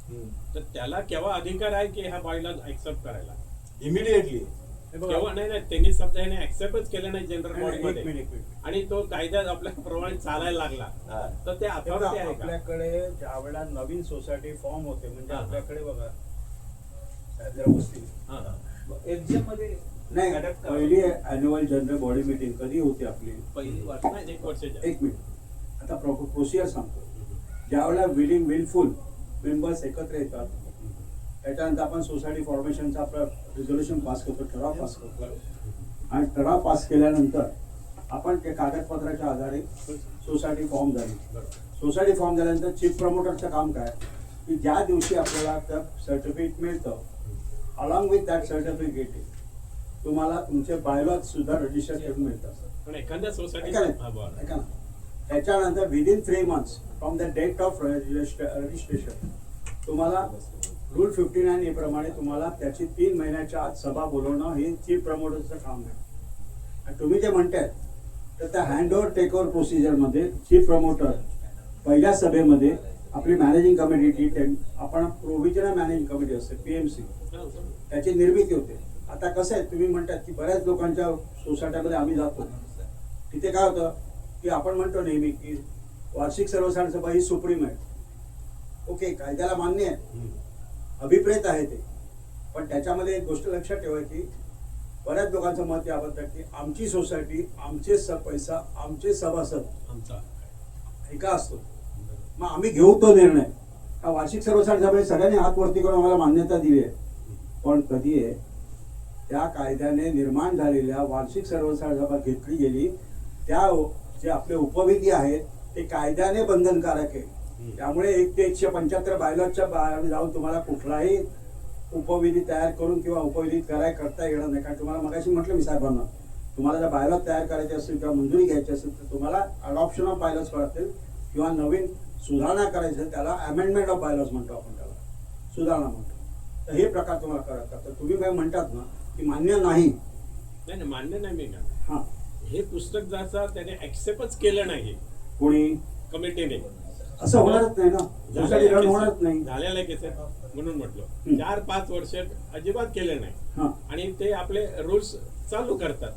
हम्म. तर त्याला केव्हा अधिकार आहे की ह्या बाईला ऍक्सेप्ट करायला? इमिडिएटली. हे बघा, केव्हा नाही त्यांनी समजा ह्याने ऍक्सेप्टच केलं नाही जनरल नाही, बॉडी एक मध्ये मिनिट, एक मिनिट. आणि तो कायदा आपल्या प्रमाणे चालायला लागला, हा. तर ते हे बघा, अथॉरिटी आहे का? आपल्याकडे ज्या वेळेला नवीन सोसायटी फॉर्म होते म्हणजे हा. आपल्याकडे बघा साहेब जरा बसतील. हा. FGM मध्ये नाही, adapt करा. पहिली अॅन्युअल जनरल बॉडी मीटिंग कधी होती आपली? पहिली वर्ष नाही, 1 वर्षाच्या. एक मिनिट, आता प्रोसिजर सांगतो. ज्यावेळेला विलफुल मेंबर्स एकत्र येतात, त्याच्यानंतर आपण सोसायटी फॉर्मेशनचा आपला रिझोल्युशन पास करतो, ठराव पास करतो आणि ठराव पास केल्यानंतर आपण त्या कागदपत्राच्या आधारे सोसायटी फॉर्म झाली. सोसायटी फॉर्म झाल्यानंतर चीफ प्रमोटरचं काम काय की ज्या दिवशी आपल्याला त्या सर्टिफिकेट मिळतं, अलॉंग विथ दॅट सर्टिफिकेट तुम्हाला तुमचे बायलॉज सुद्धा रजिस्टर करून मिळतात. पण एखाद्या सोसायटी ऐका ना. त्याच्यानंतर within 3 months from the date of registration तुम्हाला रूल 59 ए प्रमाणे तुम्हाला त्याची 3 महिन्याच्या आत सभा बोलवणं हे चीफ प्रमोटरचं काम आहे. आणि तुम्ही जे म्हणताय तर त्या हँड ओव्हर टेक ओव्हर प्रोसिजरमध्ये चीफ प्रमोटर पहिल्या सभेमध्ये आपली मॅनेजिंग कमिटी आपण प्रोव्हिजनल मॅनेजिंग कमिटी असते PMC त्याची निर्मिती होते. आता कसं आहे, तुम्ही म्हणतात की बऱ्याच लोकांच्या सोसायट्यामध्ये आम्ही जातो तिथे काय होतं की आपण म्हणतो नेहमी की वार्षिक सर्वसाधारण सभा ही सुप्रीम आहे. ओके, कायद्याला मान्य आहे, अभिप्रेत आहे ते, पण त्याच्यामध्ये एक गोष्ट लक्षात ठेवायची, बऱ्याच लोकांचं मत याबद्दल की आमची सोसायटी, आमचे पैसा, आमचे सभासद आमचा हे का असतो, मग आम्ही घेऊ तो निर्णय. हा वार्षिक सर्वसाधारण सभेत सगळ्यांनी हात वरती करून आम्हाला मान्यता दिली आहे, पण कधी आहे त्या कायद्याने निर्माण झालेल्या वार्षिक सर्वसाधारण सभा घेतली गेली, त्या जे आपले उपविधी आहेत ते कायद्याने बंधनकारक आहे. त्यामुळे 1 ते 175 बायलॉजच्या बाहेर जाऊन तुम्हाला कुठलाही उपविधी तयार करून किंवा उपविधी करता येणार नाही. कारण तुम्हाला मगाशी म्हटलं मी साहेबांना, तुम्हाला जर बायलॉज तयार करायचे असेल किंवा मंजुरी घ्यायची असेल तर तुम्हाला अडॉप्शन ऑफ बायलॉज करतील किंवा नवीन सुधारणा करायची असेल त्याला अमेंडमेंट ऑफ बायलॉज म्हणतो आपण, त्याला सुधारणा म्हणतो. तर हे प्रकार तुम्हाला करत तर तुम्ही काय म्हणतात ना की मान्य नाही, नाही मान्य नाही मी का, हा हे पुस्तक जसं त्याने ऍक्सेप्टच केलं नाही कोणी, कमिटीने, असं होणारच नाही ना, सोसायटी रन होणारच नाही. झालेलं केस म्हणून म्हटलं हम्म. 4-5 वर्ष अजिबात केले नाही हा आणि ते आपले रूल्स चालू करतात.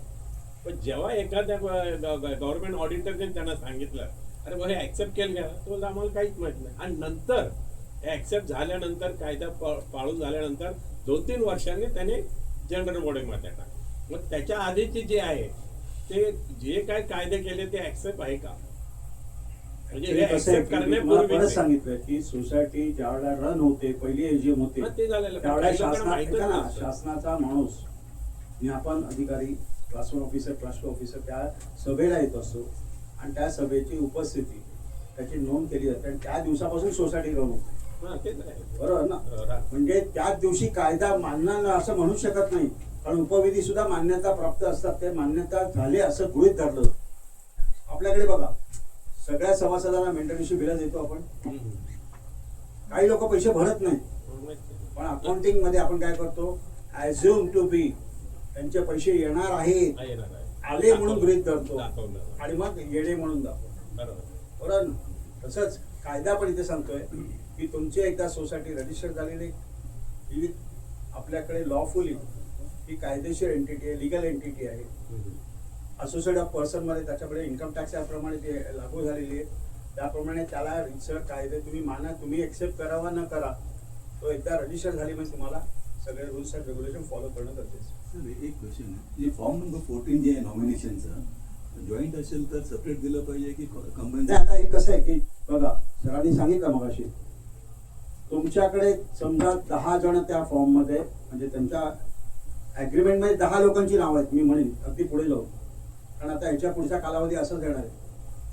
पण जेव्हा एखाद्या गव्हर्नमेंट ऑडिटरने त्यांना सांगितलं अरे बरं हे ऍक्सेप्ट केलं का, तो बोलला, आम्हाला काहीच माहित नाही. आणि नंतर ऍक्सेप्ट झाल्यानंतर कायदा पाळून झाल्यानंतर 2-3 वर्षांनी त्याने जनरल बॉडीमध्ये टाकलं. मग त्याच्या आधीचे जे आहे ते जे काय कायदे केले ते ऍक्सेप्ट आहे का, म्हणजे हे कसं आहे ऍक्सेप्ट की मी तुम्हाला परत करण्यापूर्वी सांगितलं की सोसायटी ज्यावेळेला रन होते, पहिली एजीएम होते, ते झालेलं पण त्यावेळेला काही लोकांना माहीतच ऐका ना, नसतं. शासनाचा माणूस आपण अधिकारी, क्लास 1 ऑफिसर, क्लास 2 ऑफिसर त्या सभेला येत असतो आणि त्या सभेची उपस्थिती त्याची नोंद केली जाते आणि त्या दिवसापासून सोसायटी रन होते. हा, तेच आहे. बरोबर ना, राह. म्हणजे त्याच दिवशी कायदा मानणार नाही असं म्हणू शकत नाही, कारण उपविधी सुद्धा मान्यता प्राप्त असतात, ते मान्यता झाले असं गृहीत धरलं. आपल्याकडे बघा सगळ्या सभासदांना मेंटेनन्सची बिलं देतो आपण, हम्म. काही लोक पैसे भरत नाही, पण अकाउंटिंग मध्ये आपण काय करतो, ऍझ्युम टू बी, त्यांचे पैसे येणार आहेत, आहे ना, आहे. आले म्हणून गृहीत धरतो दाखवलं. आणि मग येणे म्हणून दाखवतो. बरोबर. बरोबर ना? तसंच कायदा पण इथे सांगतोय की तुमची एकदा सोसायटी रजिस्टर झालेली ही आपल्याकडे लॉफुली ही कायदेशीर एंटिटी आहे, लिगल एंटिटी आहे. हम्म. असोसिएट ऑफ पर्सन मध्ये त्याच्याकडे इन्कम टॅक्स याप्रमाणे ते लागू झालेली आहे, त्याप्रमाणे त्याला रितसर कायदे तुम्ही माना, तुम्ही एक्सेप्ट करावा न करा, तो एकदा रजिस्टर झाली म्हणजे तुम्हाला सगळे रूल्स अँड रेग्युलेशन फॉलो करणं गरजेचं आहे. सर एक क्वेश्चन आहे, जे फॉर्म नंबर 14 जे आहे नॉमिनेशनचं, जॉईंट असेल तर सेपरेट दिलं पाहिजे की कंबाईन? नाही, आता हे कसं आहे की बघा सरांनी सांगितलं मगाशी, तुमच्याकडे समजा 10 जण त्या फॉर्म मध्ये, म्हणजे त्यांच्या अग्रीमेंट मध्ये 10 लोकांची नाव आहेत, मी म्हणेन अगदी पुढे जाऊ, कारण आता याच्या पुढचा कालावधी असंच येणार आहे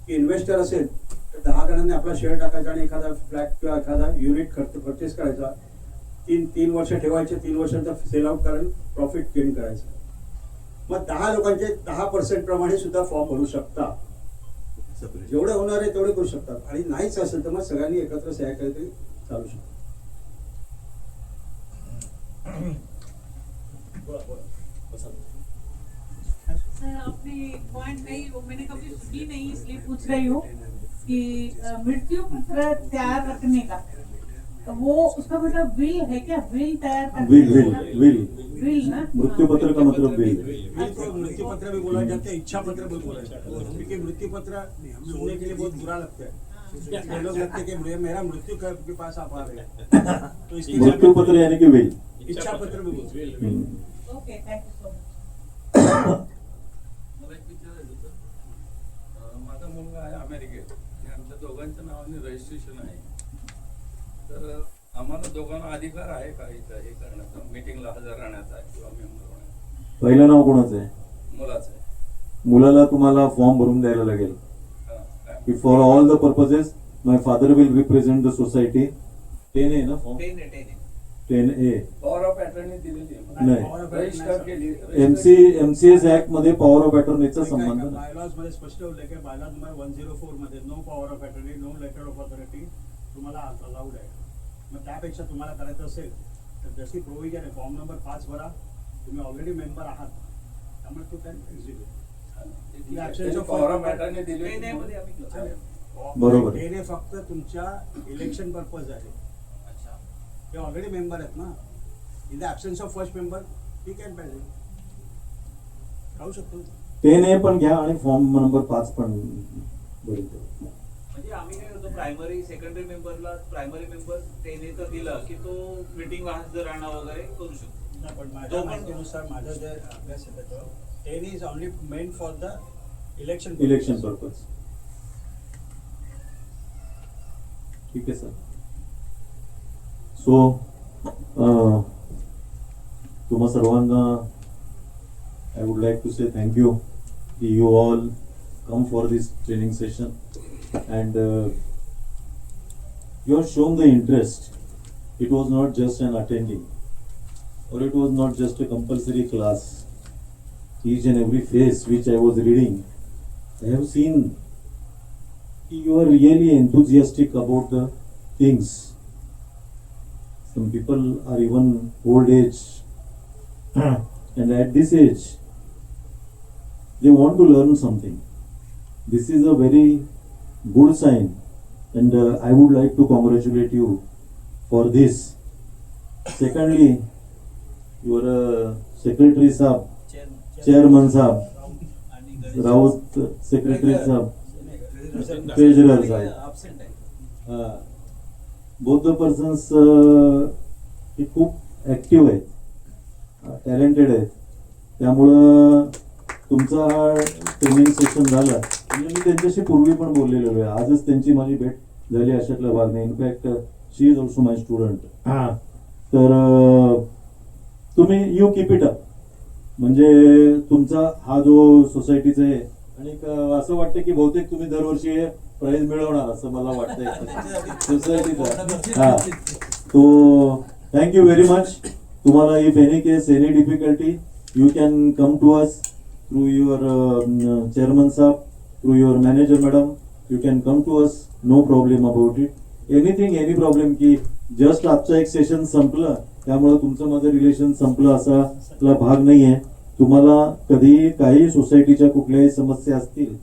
की इन्व्हेस्टर असेल तर 10 जणांनी आपला शेअर टाकायचा आणि एखादा फ्लॅट किंवा एखादा युनिट परचेस करायचा, 3 वर्ष ठेवायचे, 3 वर्षांचा सेल आउट करून प्रॉफिट गेन करायचं. मग 10 लोकांचे 10% प्रमाणे सुद्धा फॉर्म भरू शकता, सेपरेट जेवढे होणार आहे तेवढे करू शकतात. आणि नाहीच असेल तर मग सगळ्यांनी एकत्र सह्या केल्या तरी चालू शकतो. सर आपने पॉइंट कही वो मैंने कभी सुनी नहीं, इसलिए पूछ रही हूँ कि मृत्यु पत्र तैयार रखने का, तो वो उसका मतलब विल है क्या, विल तैयार करने विल का? विल विल विल ना, मृत्यु पत्र का मतलब विल. मृत्यु पत्र भी बोला जाता है, इच्छा पत्र भी बोला जाता है, क्योंकि मृत्यु पत्र सुनने के लिए बहुत बुरा लगता है. ये लोग लगता है कि मेरा मृत्यु के पास आप आ रहे हैं, तो इसकी मृत्यू पत्र यानी कि विल. इच्छा पत्र भी बोलते हैं. हम्म. Okay thank you so much. मला एक विचारायचं होतं, माझा मुलगा आहे अमेरिकेत आणि आमच्या दोघांच्या नावाने रजिस्ट्रेशन आहे, तर आम्हाला दोघांना अधिकार आहे का इथं हे करण्याचा, मीटिंगला हजर राहण्याचा किंवा मेंबर होण्याचा? पहिलं नाव कोणाचं आहे? मुलाचं आहे. मुलाला तुम्हाला फॉर्म भरून द्यायला लागेल काय? की for all the purposes my father will represent the society. 10 आहे ना form? 10A. Power of attorney दिलेली आहे, नाही. रजिस्टर केली. MCS ऍक्ट मध्ये पॉवर ऑफ अटर्नीचा संबंध नाही. बायलॉज मध्ये स्पष्ट उल्लेख आहे, बायलॉज नंबर 104 मध्ये no power of attorney, no letter of authority तुम्हाला अलाउड आहे. मग त्यापेक्षा तुम्हाला करायचं असेल तर जशी प्रोव्हिजन आहे फॉर्म नंबर 5 भरा, तुम्ही ऑलरेडी मेंबर आहात त्यामुळे तो त्यांनी पॉवर ऑफ अटर्नी दिली. बरोबर. हे फक्त तुमच्या इलेक्शन पर्पज आहे, ते ऑलरेडी मेंबर आहेत ना. In the absence of first member ठीक आहे, पाहिजे राहू शकतो. 10A पण घ्या आणि फॉर्म नंबर 5 पण भरून द्या. म्हणजे आम्ही काय करतो प्रायमरी सेकंडरी मेंबरला प्रायमरी मेंबर 10A तर दिलं की तो मीटिंग जर राहणं वगैरे करू शकतो. नाही, पण माझ्या माहितीनुसार माझा जे अभ्यास आहे त्याच्यावर 10 is only main for the election purpose. ठीक आहे सर. सो तुम्हा सर्वांना I would like to say thank you. You all come for this training session and you have shown the interest. It was not just an attending or it was not just a compulsory class. Each and every face which I was reading, I have seen you are really enthusiastic about the things. Some people are even old age and at this age they want to learn something. This is a very good sign and I would like to congratulate you for this. Secondly, your secretary sahab, chairman sahab, Raut secretary sahab, treasurer sahab, Absent आहे. both the persons हे खूप ऍक्टिव्ह आहेत, टॅलेंटेड आहेत. त्यामुळं तुमचा हा ट्रेनिंग सेशन झाला म्हणजे मी त्यांच्याशी पूर्वी पण बोललेलो आहे. आजच त्यांची माझी भेट झाली अशातला भाग नाही. In fact she is also my student. तर तुम्ही यू कीप इट अप. म्हणजे तुमचा हा जो सोसायटीचा आहे आणि असं वाटतं की बहुतेक तुम्ही दरवर्षी हे प्राइज मिळवणार असं मला वाटतंय सोसायटीचा. हा, तो थँक्यू व्हेरी मच. तुम्हाला if any case any difficulty you can come to us through your chairman sir, through your manager madam, you can come to us, no problem about it. Anything, any problem की जस्ट आजचं एक सेशन संपलं त्यामुळे तुमचं माझं रिलेशन संपलं असा भाग नाही आहे. तुम्हाला कधी काही सोसायटीच्या कुठल्याही समस्या असतील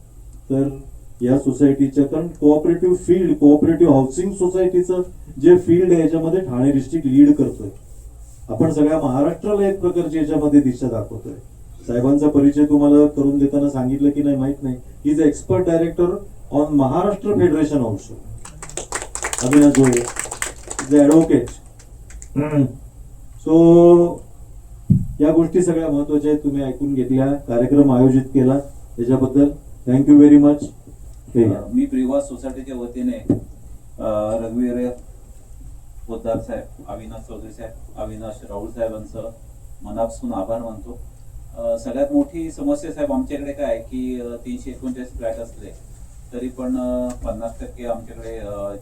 तर या सोसायटीच्या, कारण कोऑपरेटिव्ह फील्ड, कोऑपरेटिव्ह हाऊसिंग सोसायटीचं जे फील्ड आहे याच्यामध्ये ठाणे डिस्ट्रिक्ट लीड करतोय. आपण सगळ्या महाराष्ट्राला एक प्रकारची याच्यामध्ये दिशा दाखवतोय. साहेबांचा परिचय तुम्हाला करून देताना सांगितलं की नाही माहित नाही. He is expert director on Maharashtra federation also. Abhinav Jole is advocate. So या गोष्टी सगळ्या महत्वाच्या आहेत. तुम्ही ऐकून घेतल्या, कार्यक्रम आयोजित केला त्याच्याबद्दल थँक्यू व्हेरी मच. मी प्रिवास सोसायटीच्या वतीने रघुवीर पोद्दार साहेब, अविनाश चौधरी साहेब, अविनाश राहुल साहेबांचं मनापासून आभार मानतो. सगळ्यात मोठी समस्या साहेब आमच्याकडे काय आहे की 339 फ्लॅट असले तरी पण 50% आमच्याकडे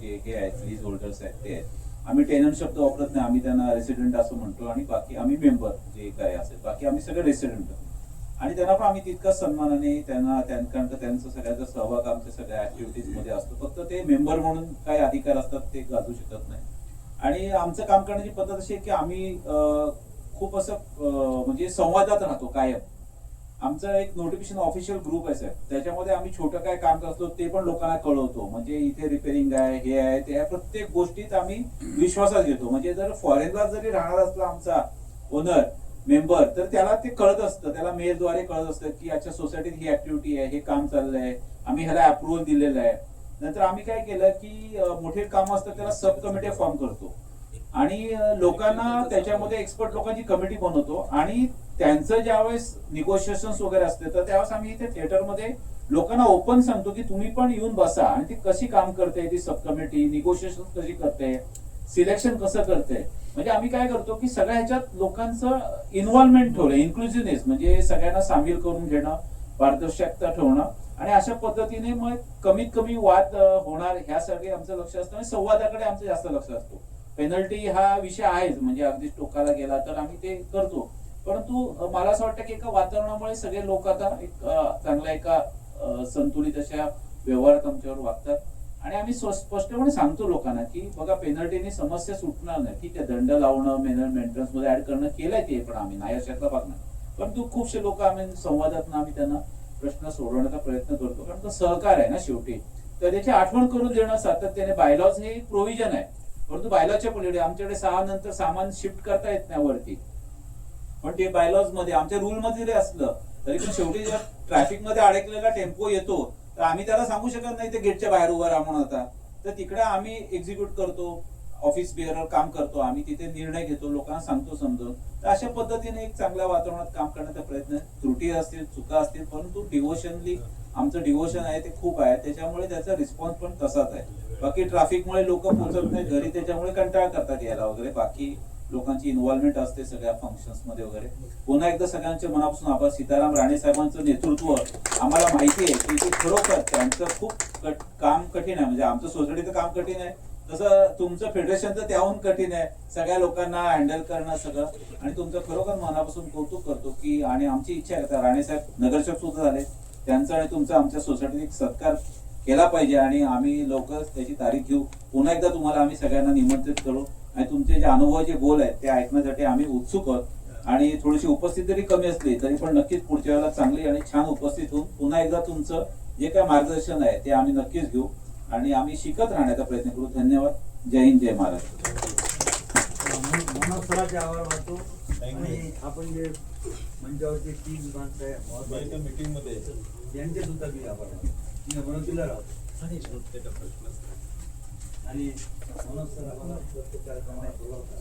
जे हे आहेत लीज होल्डर्स आहेत ते आहेत. आम्ही टेनंट शब्द वापरत नाही, आम्ही त्यांना रेसिडेंट असं म्हणतो आणि बाकी आम्ही मेंबर जे काय असेल बाकी आम्ही सगळे रेसिडेंट. आणि त्यांना पण आम्ही तितकाच सन्मानाने कारण त्यांचा सगळ्याचा सहभाग आमच्या सगळ्या ऍक्टिव्हिटीज मध्ये असतो. फक्त ते मेंबर म्हणून काय अधिकार असतात ते गाजू शकत नाही. आणि आमचं काम करण्याची पद्धत अशी आहे की आम्ही खूप असं म्हणजे संवादात राहतो कायम. आमचं एक नोटिफिकेशन ऑफिशियल ग्रुप आहे साहेब, त्याच्यामध्ये आम्ही छोटं काय काम करतो ते पण लोकांना कळवतो. म्हणजे इथे रिपेअरिंग आहे, हे आहे, ते आहे, प्रत्येक गोष्टीत आम्ही विश्वासात घेतो. म्हणजे जर फॉरेनला जरी राहणार असला आमचा ओनर मेंबर तर त्याला ते कळत असतं, त्याला मेलद्वारे कळत असतं की अच्छा सोसायटीत ही ऍक्टिव्हिटी आहे, हे काम चाललंय, आम्ही ह्याला अप्रुव्हल दिलेलं आहे. नंतर आम्ही काय केलं की मोठे काम असतं त्याला सब कमिटी फॉर्म करतो आणि लोकांना त्याच्यामध्ये एक्सपर्ट लोकांची कमिटी बनवतो आणि त्यांचं ज्यावेळेस निगोशिएशन्स वगैरे असते तर त्यावेळेस आम्ही इथे थिएटरमध्ये लोकांना ओपन सांगतो की तुम्ही पण येऊन बसा आणि ती कशी काम करते, ती सब कमिटी निगोशिएशन कशी करते, सिलेक्शन कसं करते. म्हणजे आम्ही काय करतो की सगळ्या ह्याच्यात लोकांचं इन्व्हॉल्वमेंट ठेवलं, इन्क्लुझिव्हनेस म्हणजे सगळ्यांना सामील करून घेणं, पारदर्शकता ठेवणं आणि अशा पद्धतीने मग कमीत कमी वाद होणार ह्यासाठी आमचं लक्ष असतं आणि संवादाकडे आमचं जास्त लक्ष असतो. पेनल्टी हा विषय आहेच, म्हणजे अगदी टोकाला गेला तर आम्ही ते करतो. परंतु मला असं वाटतं की एका वातावरणामुळे सगळे लोक आता एक चांगल्या एका संतुलित अशा व्यवहारात आमच्यावर वागतात आणि आम्ही स्पष्टपणे सांगतो लोकांना की बघा पेनल्टीने समस्या सुटणार नाही. ठीक आहे, दंड लावणं मेंटेनन्स मध्ये ऍड करणं केलंय ते पण आम्ही नाही अशातला भाग नाही. परंतु खूपशे लोक आम्ही संवादातून आम्ही त्यांना प्रश्न सोडवण्याचा प्रयत्न करतो कारण तो सहकार आहे ना शेवटी. तर त्याची आठवण करून देणं सातत्याने, बायलॉज हे प्रोव्हिजन आहे परंतु बायलॉजच्या पलीकडे आमच्याकडे 6 नंतर सामान शिफ्ट करता येत नाही वरती, पण ते बायलॉज मध्ये आमच्या रूल मध्ये जरी असलं तरी पण शेवटी जर ट्रॅफिक मध्ये अडकलेला टेम्पो येतो तर आम्ही त्याला सांगू शकत नाही ते गेटच्या बाहेर उभं राहा म्हणून आता. तर तिकडे आम्ही एक्झिक्यूट करतो, ऑफिस बिअरर काम करतो, आम्ही तिथे निर्णय घेतो, लोकांना सांगतो समजून. तर अशा पद्धतीने एक चांगल्या वातावरणात काम करण्याचा प्रयत्न, त्रुटी असतील, चुका असतील, परंतु डिव्होशनली आमचं डिव्होशन आहे ते खूप आहे, त्याच्यामुळे त्याचा रिस्पॉन्स पण तसाच आहे. बाकी ट्रॅफिकमुळे लोक पोहोचत नाही घरी, त्याच्यामुळे कंटाळा करतात यायला वगैरे. बाकी लोकांची इन्व्हॉल्वमेंट असते सगळ्या फंक्शन्स मध्ये वगैरे. पुन्हा एकदा सगळ्यांचे मनापासून आभार. सीताराम राणे साहेबांचं नेतृत्व आम्हाला माहिती आहे की ते खरोखर त्यांचं खूप काम कठीण आहे. म्हणजे आमचं सोसायटीचं काम कठीण आहे, तसं तुमचं फेडरेशनचं त्याहून कठीण आहे. सगळ्या लोकांना हँडल करणं सगळं, आणि तुमचं खरोखर मनापासून कौतुक करतो की, आणि आमची इच्छा आहे राणे साहेब नगरसेवक सुद्धा झाले, त्यांचा आणि तुमचा आमच्या सोसायटीत एक सत्कार केला पाहिजे आणि आम्ही लवकरच त्याची तारीख घेऊ. पुन्हा एकदा तुम्हाला आम्ही सगळ्यांना निमंत्रित करू आणि तुमचे जे अनुभवाचे गोल आहेत ते ऐकण्यासाठी आम्ही उत्सुक आहोत. आणि थोडीशी उपस्थिती जरी कमी असली तरी पण नक्कीच पुढच्या वेळेला चांगली आणि छान उपस्थित होऊन पुन्हा एकदा तुमचं जे काय मार्गदर्शन आहे ते आम्ही नक्कीच घेऊ आणि आम्ही शिकत राहण्याचा प्रयत्न करू. धन्यवाद. जय हिंद, जय महाराष्ट्र. मनोज सरांचे आभार मानतो. आणि आपण जे मंचावरती 3 माणसं आहे मीटिंग मध्ये त्यांचे सुद्धा मी आभार मानतो. मी अमरावतीला राहतो आणि मनोज सर आम्हाला प्रत्येक कार्यक्रमाला बोलावतात.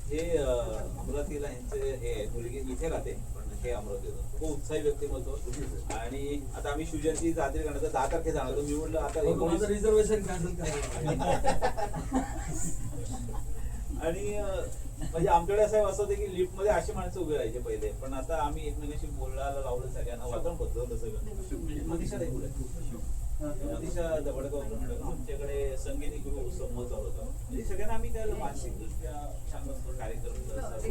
हे अमरावतीला यांचे हे मुलगी इथे राहते, पण हे अमरावतीला खूप उत्साही व्यक्तिमत्व. आणि आता आम्ही शिवजयंती जात्री करण्याचा 10 तारखेला जाणार होतो. मी म्हटलं आता 19 रिझर्वेशन कॅन्सल करायचं. आणि म्हणजे आमच्याकडे असं होतं की लिफ्ट मध्ये अशी माणसं उभी राहायचे पहिले, पण आता आम्ही एकमेकांशी बोलायला लावलं, सगळ्यांना वातावरण बदलवलं सगळं. मनीषा दबडगाव आमच्याकडे संगीत गुरु संवाद चालू होता. म्हणजे सगळ्यांना आम्ही त्याला मानसिकदृष्ट्या छान असतो कार्यक्रम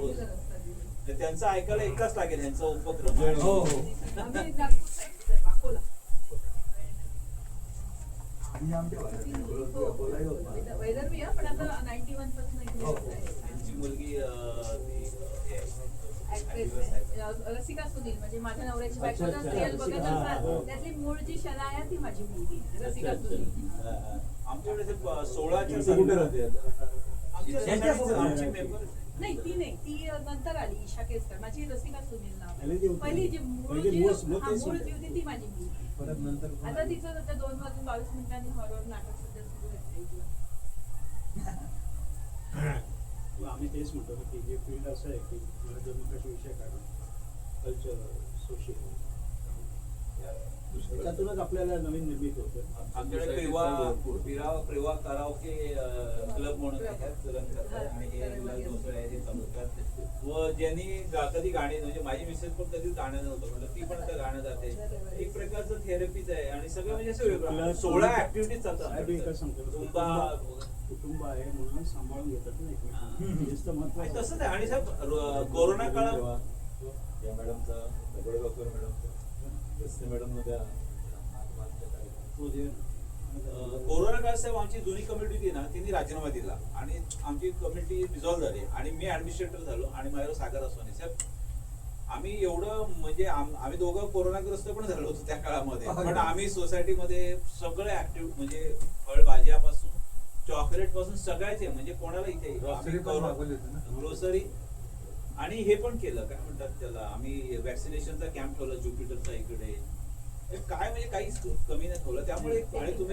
रोज. तर त्यांचं ऐकायला एकच लागेल यांचा उपक्रम. हो हो. त्यांची मुलगी रसिका सुनील, म्हणजे माझ्या नवऱ्याची बायको सिरियल बघत असतात, त्यातली मूळ जी शला आहे ती माझी मुलगी रसिका सुनील. आमच्याकडे 16च्या आमची मेंबर नाही, ती नाही, ती नंतर आली ईशा केसकर. माझी रसिका सुनील नाव. पहिली जी मूळ जी होती ती माझी मुलगी. आता तिचं 2 वाजून 22 मिनिटांनी हॉरर नाटक सध्या सुरू आहे. आम्ही तेच म्हणतो की हे फील्ड असं आहे की मला जर मग विषय काढून कल्चर, सोशल, त्यातूनच आपल्याला नवीन निर्मिती होते. आमच्याकडे प्रेवा कराओके क्लब म्हणून आणि हे व ज्यांनी कधी गाणे, म्हणजे माझी मिसेस पण कधीच गाणं नव्हतं, म्हणजे ती पण आता गाणं जाते. एक प्रकारचं थेरपीच आहे आणि सगळं म्हणजे असं 16 ऍक्टिव्हिटीज चालतात. कुटुंब आहे म्हणून सांभाळून घेतात ना एकमेकांना. तसंच आहे. आणि साहेब कोरोना काळात या मॅडमचा दगडगावकर मॅडमचा मॅडम कोरोना काळात साहेब आमची जुनी कमिटी होती ना, तिने राजीनामा दिला आणि आमची कमिटी डिझॉल्व्ह झाली आणि मी ऍडमिनिस्ट्रेटर झालो आणि माझ्यावर सागर असवानी साहेब. आम्ही एवढं म्हणजे आम्ही दोघं कोरोनाग्रस्त पण झालो होतो त्या काळामध्ये, पण आम्ही सोसायटीमध्ये सगळे ऍक्टिव्ह, म्हणजे फळभाज्यापासून चॉकलेट पासून सगळ्याचे, म्हणजे कोणाला इथे ग्रोसरी आणि हे पण केलं, काय म्हणतात त्याला, आम्ही वॅक्सिनेशनचा कॅम्प ठेवला ज्युपिटरचा इकडे. काय म्हणजे काहीच कमी नाही ठेवलं. त्यामुळे आणि तुम्ही